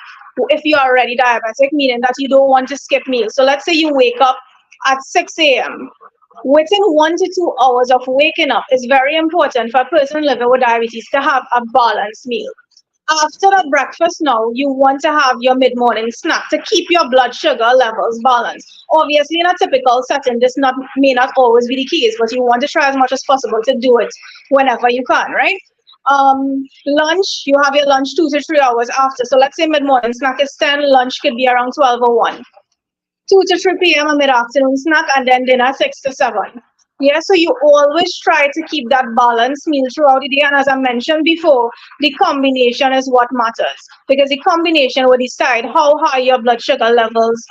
if you're already diabetic, meaning that you don't want to skip meals. So let's say you wake up at 6 a.m. Within 1 to 2 hours of waking up, it's very important for a person living with diabetes to have a balanced meal. After the breakfast now, you want to have your mid-morning snack to keep your blood sugar levels balanced. Obviously, in a typical setting, this may not always be the case, but you want to try as much as possible to do it whenever you can, right? Lunch, you have your lunch 2 to 3 hours after. So let's say mid-morning snack is 10, lunch could be around 12 or 1. 2 to 3 p.m. a mid-afternoon snack, and then dinner 6 to 7. Yeah, so you always try to keep that balanced meal throughout the day. And as I mentioned before, the combination is what matters, because the combination will decide how high your blood sugar levels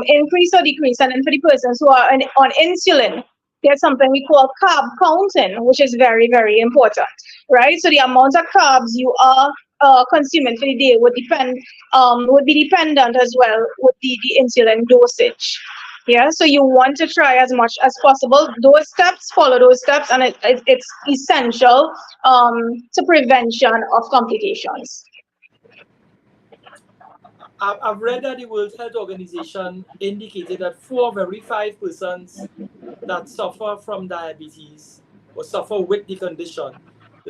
increase or decrease. And then for the persons who are on insulin, there's something we call carb counting, which is very, very important, right? So the amount of carbs you are consuming for the day would be dependent as well with the insulin dosage. Yeah, so you want to try as much as possible those steps, follow those steps, and it's essential to prevention of complications. I've read that the World Health Organization indicated that 4 of every 5 persons that suffer from diabetes or suffer with the condition,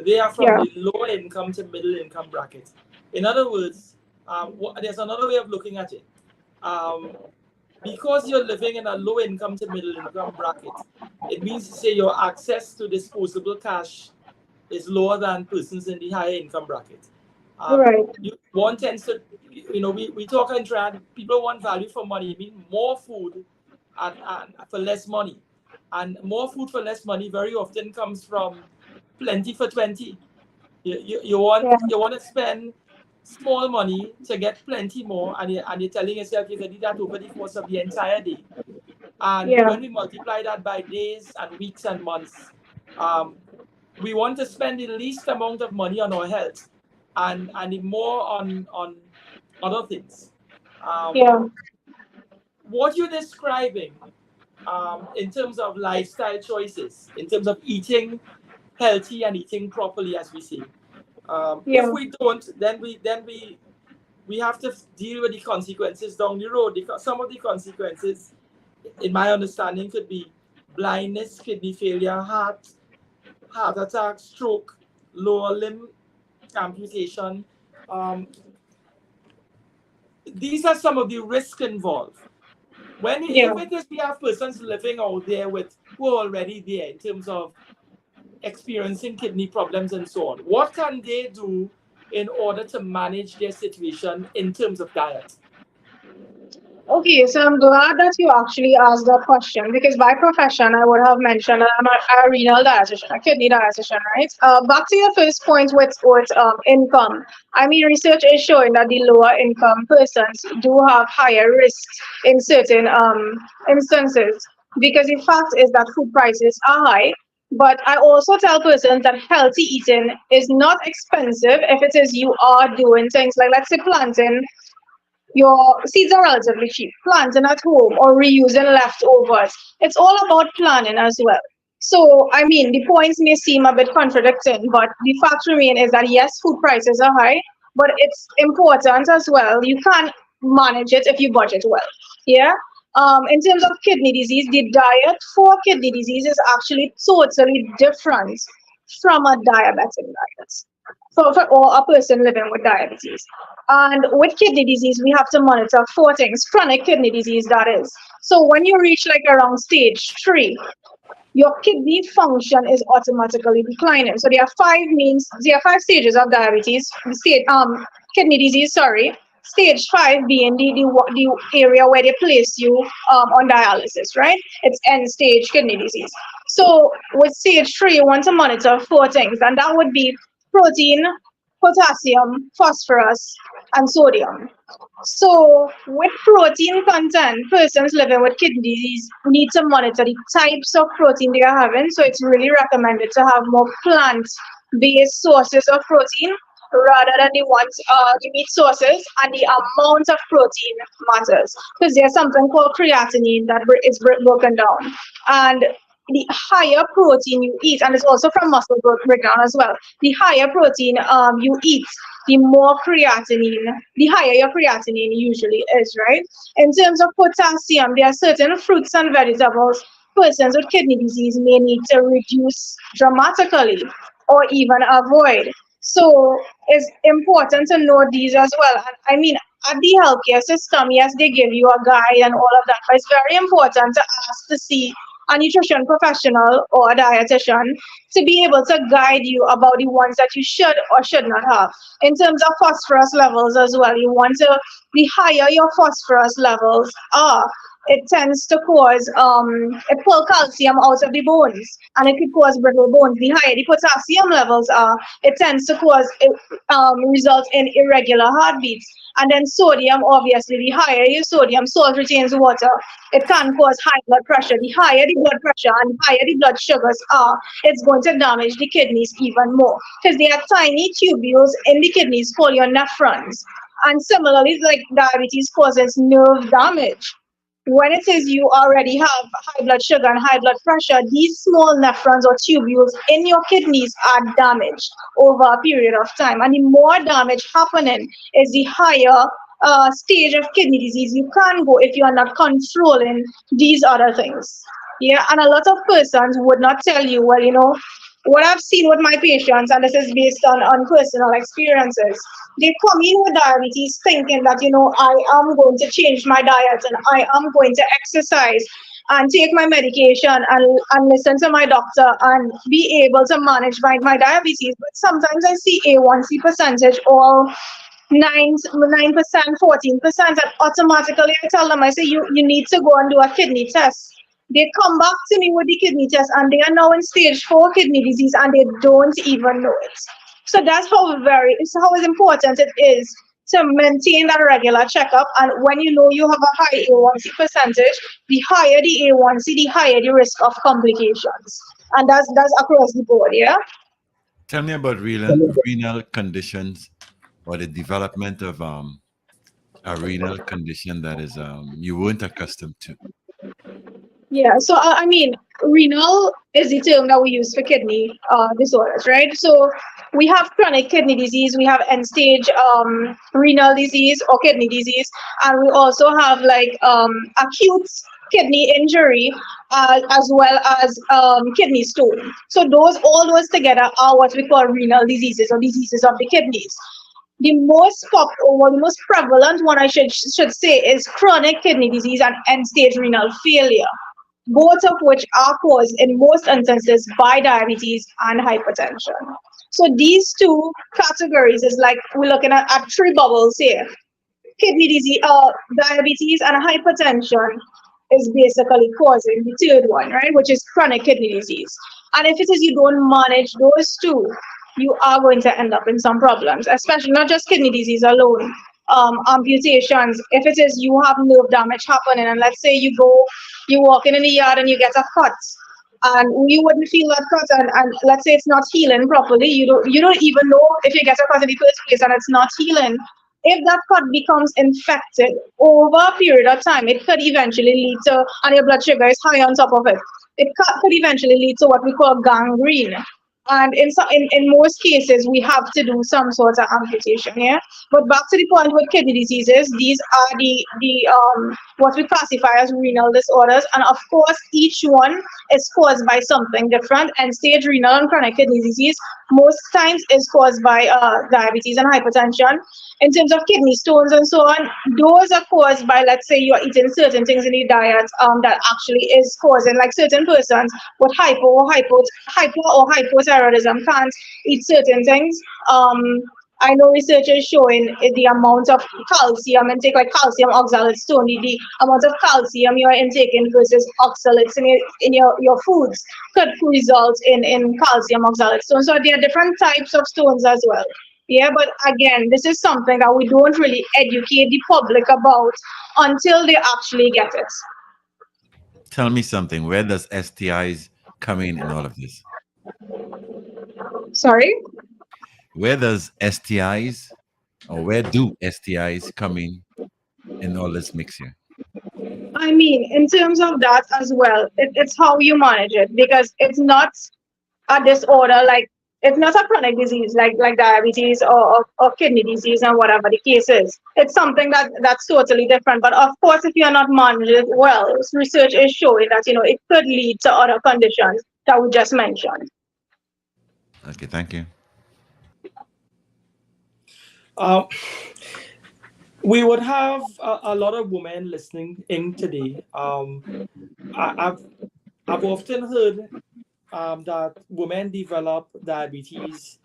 they are from the low income to middle income bracket. In other words, there's another way of looking at it. because you're living in a low income to middle income bracket, it means to say your access to disposable cash is lower than persons in the higher income bracket. Right. One tends to, we talk and try, people want value for money, I mean more food and for less money. And more food for less money very often comes from plenty for 20. You want to spend small money to get plenty more, and you're telling yourself you can do that over the course of the entire day. And Yeah. when we multiply that by days and weeks and months, we want to spend the least amount of money on our health and the more on other things. Yeah. What you're describing in terms of lifestyle choices, in terms of eating healthy and eating properly, as we say. If Yeah. we don't, then we have to deal with the consequences down the road. Some of the consequences, in my understanding, could be blindness, kidney failure, heart attack, stroke, lower limb amputation. These are some of the risks involved. Yeah. If it is we have persons living out there who are already there in terms of experiencing kidney problems and so on, what can they do in order to manage their situation in terms of diet? Okay, so I'm glad that you actually asked that question because by profession I would have mentioned that I'm a renal dietitian, a kidney dietitian, right? Back to your first point with income. I mean, research is showing that the lower income persons do have higher risks in certain instances because the fact is that food prices are high. But I also tell persons that healthy eating is not expensive if it is you are doing things like, let's say, planting. Your seeds are relatively cheap. Planting at home or reusing leftovers. It's all about planning as well. So, I mean, the points may seem a bit contradicting, but the fact remains is that yes, food prices are high, but it's important as well. You can manage it if you budget well. Yeah. In terms of kidney disease, the diet for kidney disease is actually totally different from a diabetic diet or a person living with diabetes. And with kidney disease, we have to monitor four things. Chronic kidney disease, that is. So when you reach like around stage 3, your kidney function is automatically declining. So there are 5 stages of diabetes, kidney disease, sorry. Stage 5 being the area where they place you on dialysis, right? It's end stage kidney disease. So with stage 3, you want to monitor four things, and that would be protein, potassium, phosphorus, and sodium. So, with protein content, persons living with kidney disease need to monitor the types of protein they are having. So, it's really recommended to have more plant-based sources of protein rather than the meat sources, and the amount of protein matters because there's something called creatinine that is broken down, and the higher protein you eat, and it's also from muscle breakdown as well. The higher protein you eat, the more creatinine, the higher your creatinine usually is, right? In terms of potassium, there are certain fruits and vegetables persons with kidney disease may need to reduce dramatically or even avoid. So it's important to know these as well. And I mean, at the healthcare system, yes, they give you a guide and all of that, but it's very important to ask to see a nutrition professional or a dietitian to be able to guide you about the ones that you should or should not have. In terms of phosphorus levels as well, the higher your phosphorus levels are, it tends to cause it pull calcium out of the bones, and it could cause brittle bones. The higher the potassium levels are, it tends to cause result in irregular heartbeats. And then sodium, obviously, the higher your sodium, salt retains water, it can cause high blood pressure. The higher the blood pressure and the higher the blood sugars are, it's going to damage the kidneys even more because there are tiny tubules in the kidneys called your nephrons. And similarly, like diabetes causes nerve damage. When it is you already have high blood sugar and high blood pressure, these small nephrons or tubules in your kidneys are damaged over a period of time. And the more damage happening is the higher stage of kidney disease you can go if you are not controlling these other things. Yeah, and a lot of persons would not tell you, well, what I've seen with my patients, and this is based on personal experiences, they come in with diabetes thinking that, I am going to change my diet and I am going to exercise and take my medication and listen to my doctor and be able to manage my diabetes. But sometimes I see A1C percentage all 9%, 14%, and automatically I tell them, I say, you need to go and do a kidney test. They come back to me with the kidney test and they are now in stage 4 kidney disease and they don't even know it. So that's how important it is to maintain that regular checkup. And when you know you have a high A1C percentage, the higher the A1C, the higher the risk of complications. And that's across the board, yeah? Tell me about renal conditions or the development of a renal condition that is you weren't accustomed to. Yeah, so I mean, renal is the term that we use for kidney disorders, right? So we have chronic kidney disease, we have end-stage renal disease or kidney disease, and we also have like acute kidney injury as well as kidney stone. So all those together are what we call renal diseases or diseases of the kidneys. The most prevalent one I should say is chronic kidney disease and end-stage renal failure, both of which are caused in most instances by diabetes and hypertension. So these two categories is like we're looking at 3 bubbles here. Kidney disease, diabetes and hypertension is basically causing the third one, right, which is chronic kidney disease. And if it is you don't manage those two, you are going to end up in some problems, especially not just kidney disease alone. Amputations, if it is you have nerve damage happening, and let's say you're walking in the yard and you get a cut, and you wouldn't feel that cut, and let's say it's not healing properly, you don't even know if you get a cut in the first place and it's not healing. If that cut becomes infected over a period of time, it could eventually lead to, and your blood sugar is high on top of it, it could eventually lead to what we call gangrene. And in most cases, we have to do some sort of amputation, yeah? But back to the point with kidney diseases, these are the what we classify as renal disorders. And of course, each one is caused by something different. And stage renal and chronic kidney disease most times is caused by diabetes and hypertension. In terms of kidney stones and so on, those are caused by, let's say, you're eating certain things in the diet that actually is causing, like certain persons with hypo or hypothyroidism can't eat certain things. I know research is showing the amount of calcium intake, like calcium oxalate stone, the amount of calcium you are intaking versus oxalates in your foods could result in calcium oxalate stone. So there are different types of stones as well. Yeah, but again, this is something that we don't really educate the public about until they actually get it. Tell me something. Where does STIs come in all of this? Sorry? Where does STIs, or where do STIs come in all this mix here? I mean, in terms of that as well, it's how you manage it, because it's not a disorder, like it's not a chronic disease like diabetes or kidney disease and whatever the case is. It's something that's totally different. But of course, if you're not managed it well, research is showing that it could lead to other conditions that we just mentioned. Okay, thank you. We would have a lot of women listening in today. I've often heard that women develop diabetes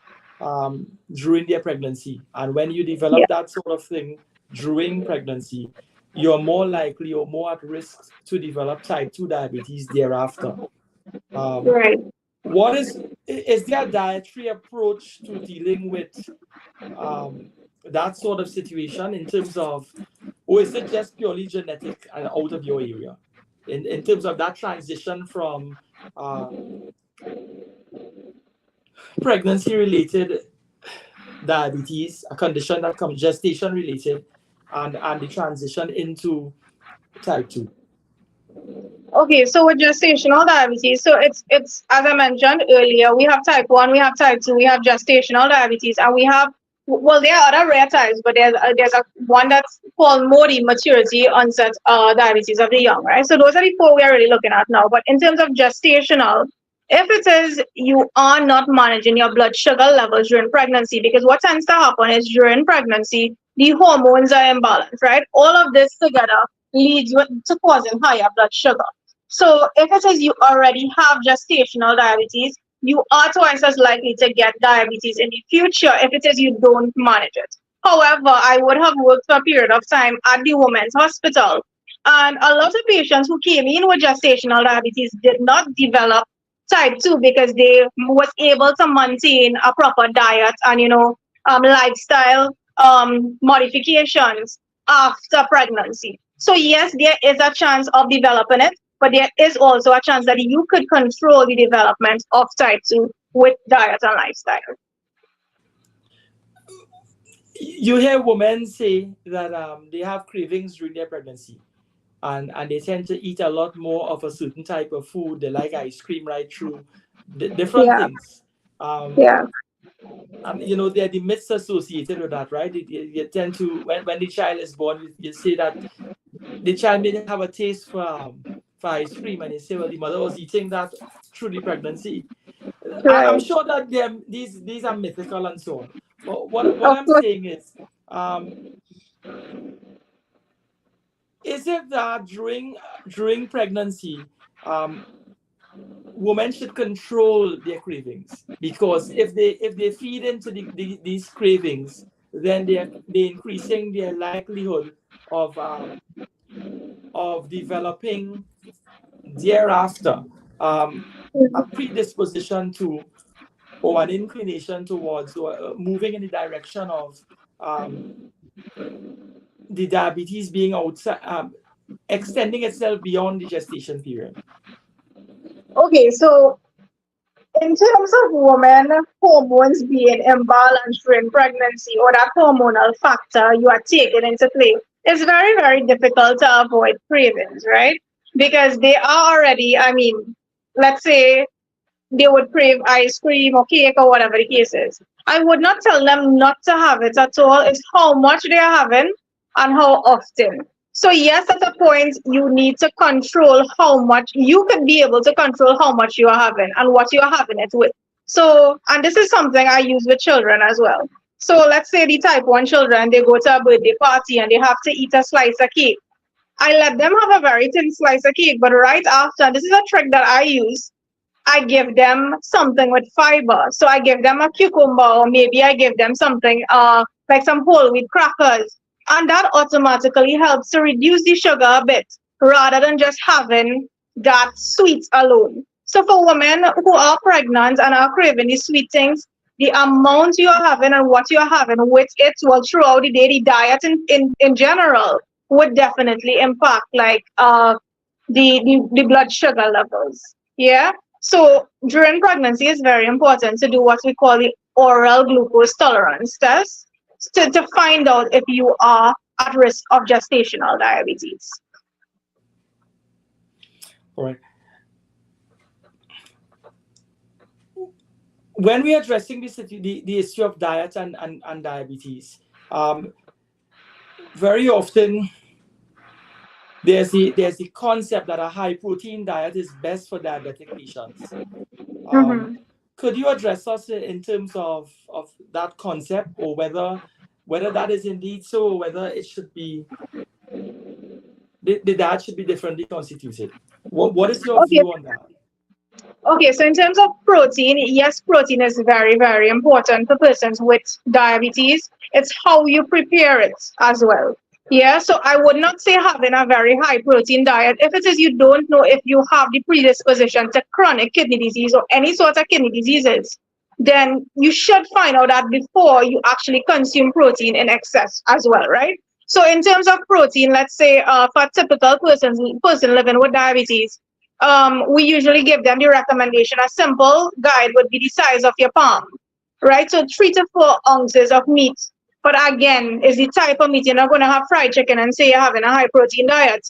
during their pregnancy, and when you develop that sort of thing during pregnancy, you're more likely or more at risk to develop type 2 diabetes thereafter. Right. What is there a dietary approach to dealing with that sort of situation in terms of, or is it just purely genetic and out of your area? In terms of that transition from pregnancy-related diabetes, a condition that comes gestation-related, and the transition into type 2. Okay, so with gestational diabetes, so it's as I mentioned earlier, we have type 1, we have type 2, we have gestational diabetes, and we have, well, there are other rare types, but there's a one that's called MODY, maturity onset diabetes of the young, right? So those are the 4 we are really looking at now. But in terms of gestational, If it is you are not managing your blood sugar levels during pregnancy, because what tends to happen is during pregnancy, the hormones are imbalanced, right? All of this together leads to causing higher blood sugar. So if it is you already have gestational diabetes, you are twice as likely to get diabetes in the future if it is you don't manage it. However, I would have worked for a period of time at the Women's Hospital, and a lot of patients who came in with gestational diabetes did not develop type 2 because they was able to maintain a proper diet and lifestyle modifications after pregnancy. So yes, there is a chance of developing it, but there is also a chance that you could control the development of type 2 with diet and lifestyle. You hear women say that they have cravings during their pregnancy, and they tend to eat a lot more of a certain type of food. They like ice cream right through, different Yeah, things. yeah, And there are the myths associated with that, right? You tend to, when the child is born, you say that the child may have a taste for ice cream, and you say, well, the mother was eating that through the pregnancy. I'm right. sure that these are mythical and so on. But what Of I'm course. saying is it that during pregnancy, women should control their cravings, because if they feed into these cravings, then they're increasing their likelihood of developing thereafter a predisposition to, or an inclination towards, or moving in the direction of the diabetes being outside, extending itself beyond the gestation period. Okay, so in terms of women hormones being imbalanced during pregnancy, or that hormonal factor you are taking into play, it's very, very difficult to avoid cravings, right? Because they are already, I mean, let's say they would crave ice cream or cake or whatever the case is. I would not tell them not to have it at all. It's how much they are having and how often. So yes, at a point you need to control how much you could be able to control how much you are having and what you are having it with. So, and this is something I use with children as well. So let's say the type 1 children, they go to a birthday party and they have to eat a slice of cake. I let them have a very thin slice of cake, but right after, this is a trick that I use, I give them something with fiber. So I give them a cucumber, or maybe I give them something like some whole wheat crackers. And that automatically helps to reduce the sugar a bit rather than just having that sweet alone. So for women who are pregnant and are craving these sweet things, the amount you are having and what you are having with it, well, throughout the day, the diet in general would definitely impact like the blood sugar levels. Yeah. So during pregnancy, it's very important to do what we call the oral glucose tolerance test to find out if you are at risk of gestational diabetes. All right. When we are addressing the issue of diet and diabetes, very often there's the concept that a high protein diet is best for diabetic patients. Could you address us in terms of that concept, or whether that is indeed so, or whether it should be the diet should be differently constituted? What is your view on that? Okay, so in terms of protein, yes, protein is very, very important for persons with diabetes. It's how you prepare it as well. Yeah, so I would not say having a very high protein diet. If it is you don't know if you have the predisposition to chronic kidney disease or any sort of kidney diseases, then you should find out that before you actually consume protein in excess as well, right? So in terms of protein, let's say for a typical person living with diabetes, we usually give them the recommendation. A simple guide would be the size of your palm, right? So 3 to 4 ounces of meat. But again, is the type of meat. You're not going to have fried chicken and say you're having a high protein diet.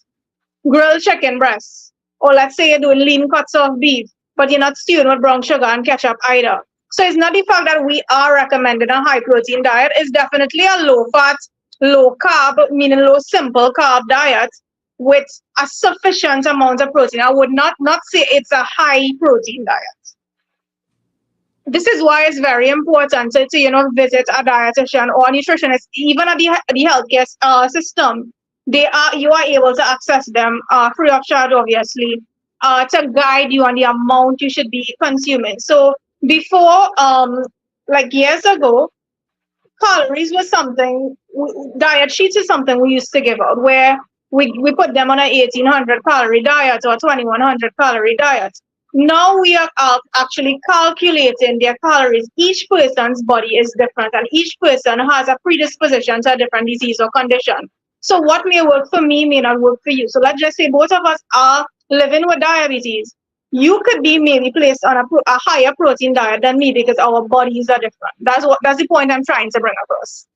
Grilled chicken breasts, or let's say you're doing lean cuts of beef, but you're not stewing with brown sugar and ketchup either. So it's not the fact that we are recommending a high protein diet. It's definitely a low fat, low carb, meaning low simple carb diet with a sufficient amount of protein. I would not say it's a high protein diet. this is why it's very important to visit a dietitian or a nutritionist, even at the healthcare system. You are able to access them free of charge, obviously, to guide you on the amount you should be consuming. So before, like years ago, calories was something, diet sheets is something we used to give out, where we put them on a 1800 calorie diet or 2100 calorie diet. Now we are actually calculating their calories. Each person's body is different, and each person has a predisposition to a different disease or condition. So what may work for me may not work for you. So let's just say both of us are living with diabetes. You could be maybe placed on a higher protein diet than me because our bodies are different. That's the point I'm trying to bring across.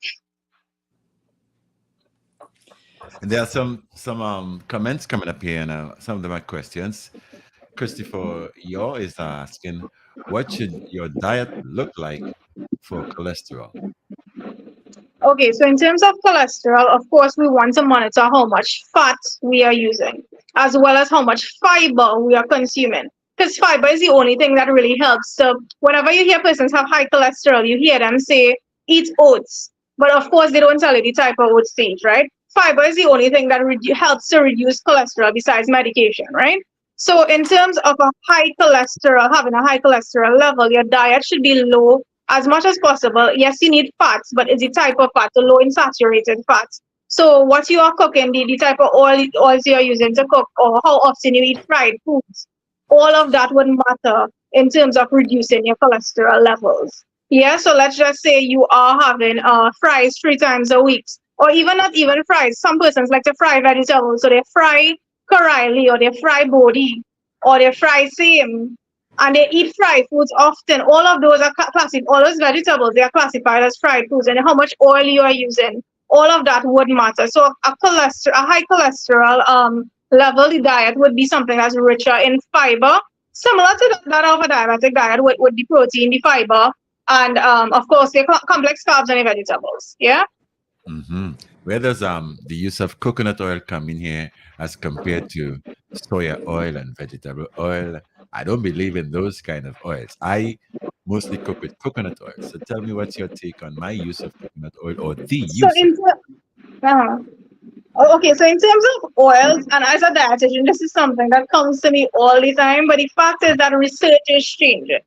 And there are some comments coming up here, and some of them are questions. Christopher Yaw is asking, what should your diet look like for cholesterol? Okay, so in terms of cholesterol, of course, we want to monitor how much fat we are using, as well as how much fiber we are consuming. Because fiber is the only thing that really helps. So whenever you hear persons have high cholesterol, you hear them say, eat oats. But of course, they don't tell you the type of oats to eat, right? Fiber is the only thing that helps to reduce cholesterol besides medication, right? So in terms of having a high cholesterol level, your diet should be low as much as possible. Yes, you need fats, but it's the type of fat, the low in saturated fats. So what you are cooking, the type of oils you are using to cook, or how often you eat fried foods, all of that would matter in terms of reducing your cholesterol levels. Yeah, so let's just say you are having fries 3 times a week, or even not even fries. Some persons like to fry vegetables, so they fry Karaili, or they fry bodi, or they fry same, and they eat fried foods often. All of those are classified, all those vegetables, they are classified as fried foods, and how much oil you are using, all of that would matter. So a high cholesterol level, the diet would be something that's richer in fiber, similar to that of a diabetic diet with the protein, the fiber, and of course the complex carbs and the vegetables. Yeah. Mm-hmm. Where does the use of coconut oil come in here as compared to soya oil and vegetable oil? I don't believe in those kind of oils. I mostly cook with coconut oil. So tell me, what's your take on my use of coconut oil, or the So use of okay, so in terms of oils, and as a dietitian, this is something that comes to me all the time, but the fact is that research is changing.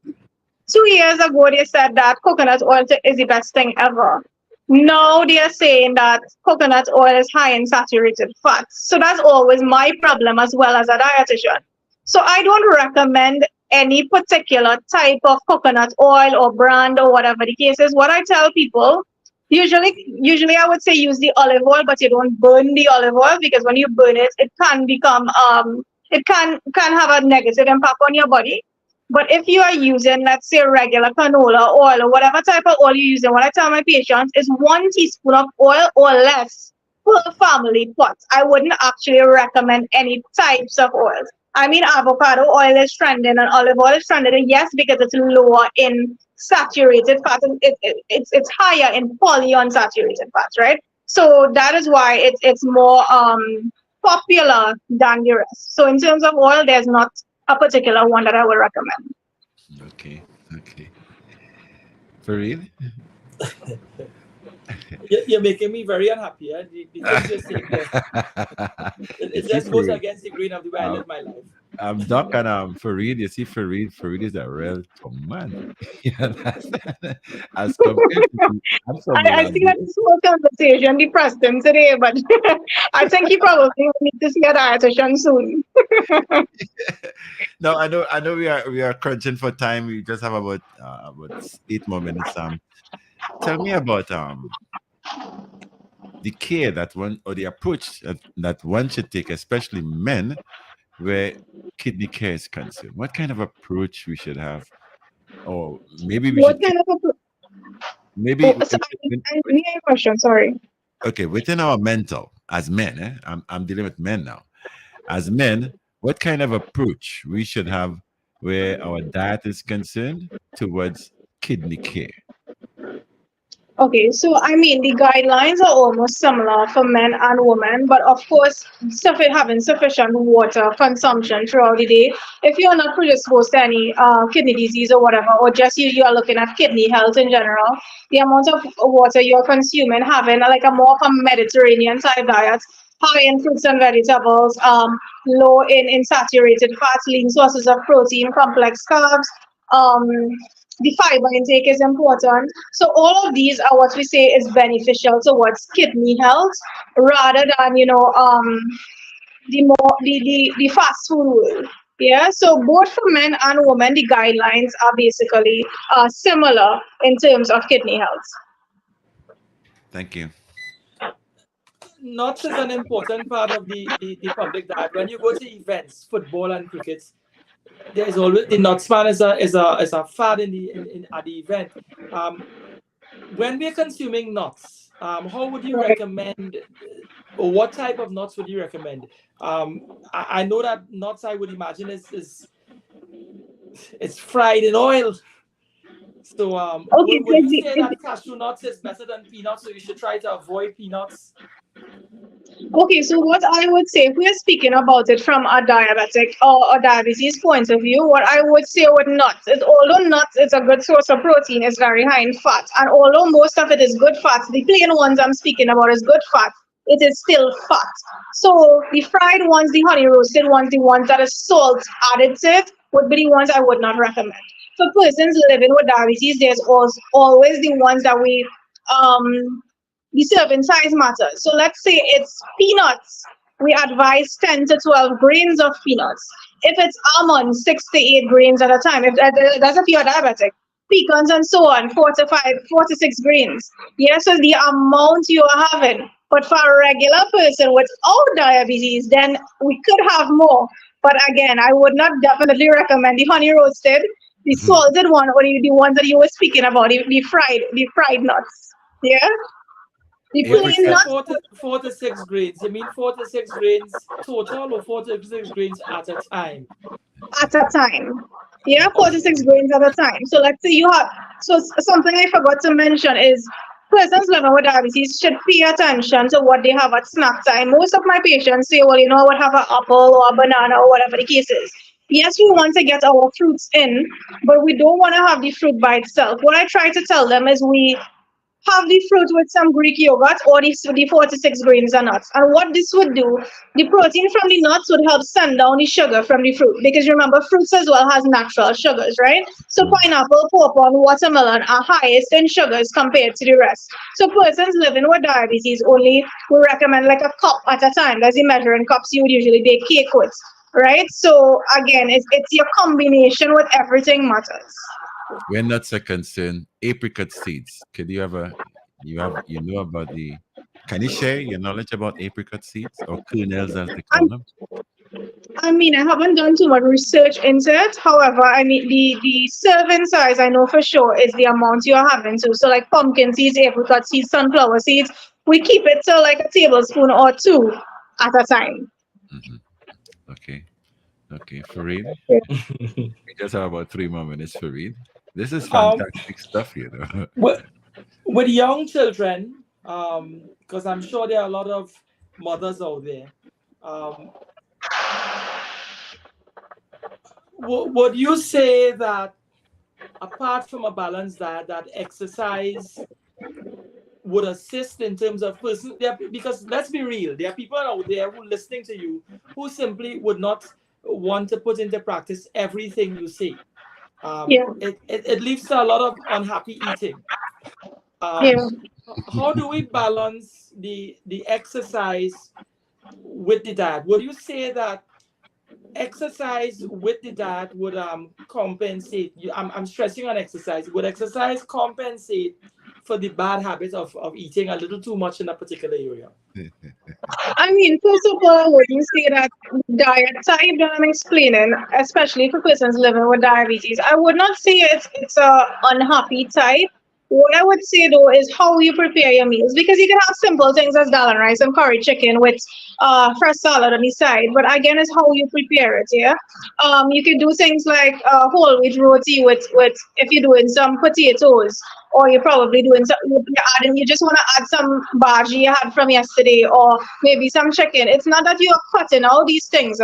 2 years ago, they said that coconut oil is the best thing ever. Now they are saying that coconut oil is high in saturated fats. So that's always my problem as well as a dietitian. So I don't recommend any particular type of coconut oil or brand or whatever the case is. What I tell people, usually I would say use the olive oil, but you don't burn the olive oil, because when you burn it, it can become it can have a negative impact on your body. But if you are using, let's say, regular canola oil or whatever type of oil you're using, what I tell my patients is 1 teaspoon of oil or less per family pot. I wouldn't actually recommend any types of oils. I mean, avocado oil is trending and olive oil is trending, yes, because it's lower in saturated fat. It's higher in polyunsaturated fats, right? So that is why it's more popular than the rest. So in terms of oil, there's not a particular one that I would recommend. Okay. For real? You're making me very unhappy. Eh? The things you're saying there. It just goes against the grain of the way I live my life. Doc, and Farid, you see, Farid is a real man. As compared to I think that this whole conversation depressed him today, but I think he probably will need to see a dietitian soon. No, I know we are crunching for time. We just have about 8 more minutes. Tell me about the care that one, or the approach that one should take, especially men, where kidney care is concerned. What kind of approach we should have, or maybe we should. Kind of approach? Maybe. I didn't hear your question. Sorry. Okay, within our mental, as men, I'm dealing with men now. As men, what kind of approach we should have where our diet is concerned towards kidney care? Okay, so I mean, the guidelines are almost similar for men and women, but of course, having sufficient water consumption throughout the day. If you're not predisposed to any kidney disease or whatever, or just you are looking at kidney health in general, the amount of water you're consuming, having like a more of a Mediterranean type diet, high in fruits and vegetables, low in saturated fats, lean sources of protein, complex carbs, um, the fiber intake is important. So all of these are what we say is beneficial towards kidney health rather than the fast food rule. Yeah, so both for men and women, the guidelines are basically similar in terms of kidney health. Thank you. Nuts is an important part of the public diet. When you go to events, football and cricket, there's always the nuts man is a fad at the event. When we're consuming nuts, how would you recommend, or what type of nuts would you recommend? I know that nuts, I would imagine, is it's fried in oil. So Okay, would you say that cashew nuts is better than peanuts, so you should try to avoid peanuts? Okay, so what I would say, if we are speaking about it from a diabetic or a diabetes point of view, what I would say with nuts is, although nuts is a good source of protein, it's very high in fat, and although most of it is good fats, the plain ones I'm speaking about is good fat, it is still fat. So the fried ones, the honey roasted ones, the ones that are salt added to it, would be the ones I would not recommend. For persons living with diabetes, there's always the ones that the serving size matters. So let's say it's peanuts. We advise 10 to 12 grains of peanuts. If it's almonds, 6 to 8 grains at a time. If that's if you're diabetic. Pecans and so on, 4 to 6 grains. Yes, so the amount you are having. But for a regular person without diabetes, then we could have more. But again, I would not definitely recommend the honey roasted, the salted one, or the ones that you were speaking about, the fried nuts. Yeah. The plain nuts. 4 to 6 grains. You mean 4 to 6 grains total, or 4 to 6 grains at a time? At a time. Yeah, 4 to 6 grains at a time. So let's say you have, so something I forgot to mention is persons living with diabetes should pay attention to what they have at snack time. Most of my patients say, well, I would have an apple or a banana or whatever the case is. Yes, we want to get our fruits in, but we don't want to have the fruit by itself. What I try to tell them is we have the fruit with some Greek yogurt or the 4 to 6 grains of nuts. And what this would do, the protein from the nuts would help send down the sugar from the fruit. Because remember, fruits as well has natural sugars, right? So pineapple, pawpaw, watermelon are highest in sugars compared to the rest. So persons living with diabetes only will recommend like a cup at a time. That's the measuring cups you would usually bake cake with, right? So again, it's your combination with everything matters. When nuts are concerned, apricot seeds. Could you ever, know about the? Can you share your knowledge about apricot seeds, or kernels as they call them? I mean, I haven't done too much research into it. However, I mean, the serving size I know for sure is the amount you're having to. So like pumpkin seeds, apricot seeds, sunflower seeds, we keep it to like a tablespoon or 2 at a time. Okay, Fareed. We just have about 3 more minutes, Fareed. This is fantastic stuff, With young children, because I'm sure there are a lot of mothers out there, would you say that apart from a balanced diet, that exercise would assist in terms of person? Because let's be real, there are people out there who are listening to you who simply would not want to put into practice everything you say. It leads to a lot of unhappy eating. How do we balance the exercise with the diet? Would you say that exercise with the diet would compensate? I'm stressing on exercise. Would exercise compensate for the bad habit of eating a little too much in a particular area? I mean, first of all, when you say that diet type that I'm explaining, especially for persons living with diabetes, I would not say it's a unhappy type. What I would say though is how you prepare your meals, because you can have simple things as dal and rice and curry chicken with fresh salad on the side, but again, it's how you prepare it. Yeah, you could do things like whole wheat roti with if you're doing some potatoes or you're probably doing something, you just want to add some bhaji you had from yesterday, or maybe some chicken. It's not that you are cutting out these things,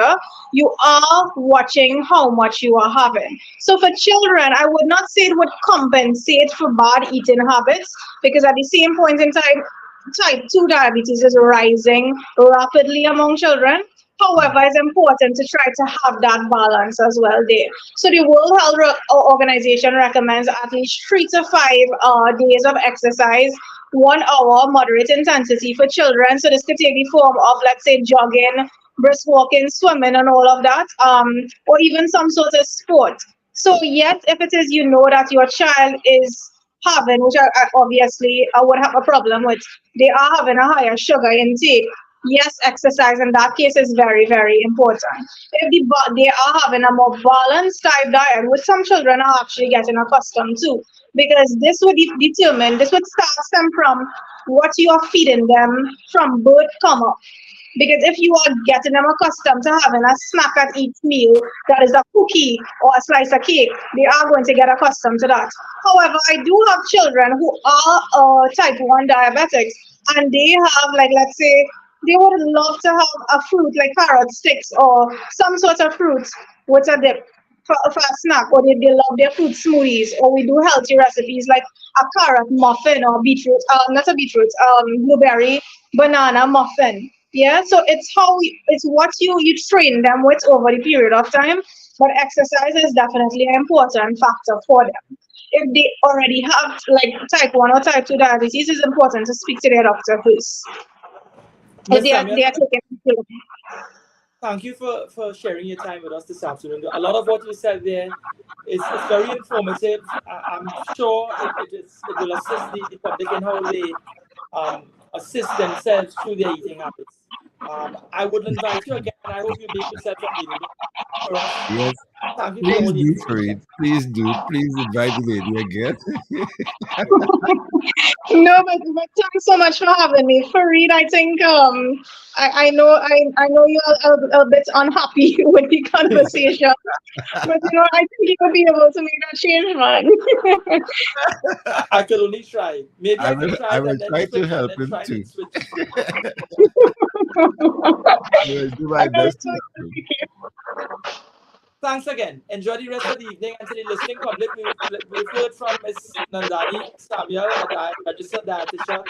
you are watching how much you are having. So for children, I would not say it would compensate for bad eating habits, because at the same point in time, type 2 diabetes is rising rapidly among children. However, it's important to try to have that balance as well there. So the World Health Organization recommends at least 3 to 5 days of exercise, 1 hour moderate intensity for children. So this could take the form of, let's say, jogging, brisk walking, swimming, and all of that, or even some sort of sport. So yes, if it is that your child is having, which obviously I would have a problem with, they are having a higher sugar intake. Yes, exercise in that case is very, very important. If they are having a more balanced type diet, which some children are actually getting accustomed to, because this would start them from what you are feeding them from birth come up. Because if you are getting them accustomed to having a snack at each meal that is a cookie or a slice of cake, they are going to get accustomed to that. However, I do have children who are type 1 diabetics, and they have, like, let's say, they would love to have a fruit like carrot sticks or some sort of fruit with a dip for a snack, or they love their fruit smoothies, or we do healthy recipes like a carrot muffin or beetroot, not a beetroot, blueberry banana muffin. Yeah, so it's what you train them with over the period of time, but exercise is definitely an important factor for them. If they already have like type 1 or type 2 diabetes, it's important to speak to their doctor first. If Ms. Samuel, they are taking. thank you for sharing your time with us this afternoon. A lot of what you said there is very informative. I'm sure it will assist the public in how they assist themselves through their eating habits. I would invite you again, and I hope you make yourself available for us. Yes. Thank you for Please all the do, information. Farid. Please do. Please invite the lady again. No, but thanks so much for having me, Farid. I think I know you're a bit unhappy with the conversation, but I think you'll be able to make that change, man. I could only try. Maybe I can try I it will and then try to switch, and help then him try too. and switch. I will do my best to help him. Thanks again. Enjoy the rest of the evening. And to the listening public, we've heard from Ms. Nandani Samuel, a registered dietitian.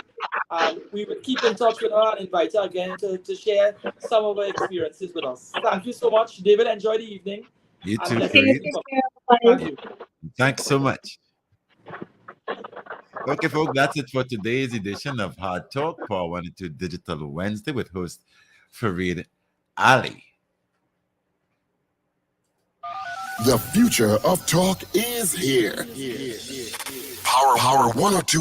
And we will keep in touch with her and invite her again to share some of her experiences with us. Thank you so much. David, enjoy the evening. You And too, blessings Farid. to the public. Thank you. Thanks so much. Okay, folks, that's it for today's edition of Hard Talk, Power 102 Digital Wednesday with host Farid Ali. The future of talk is here. Power 102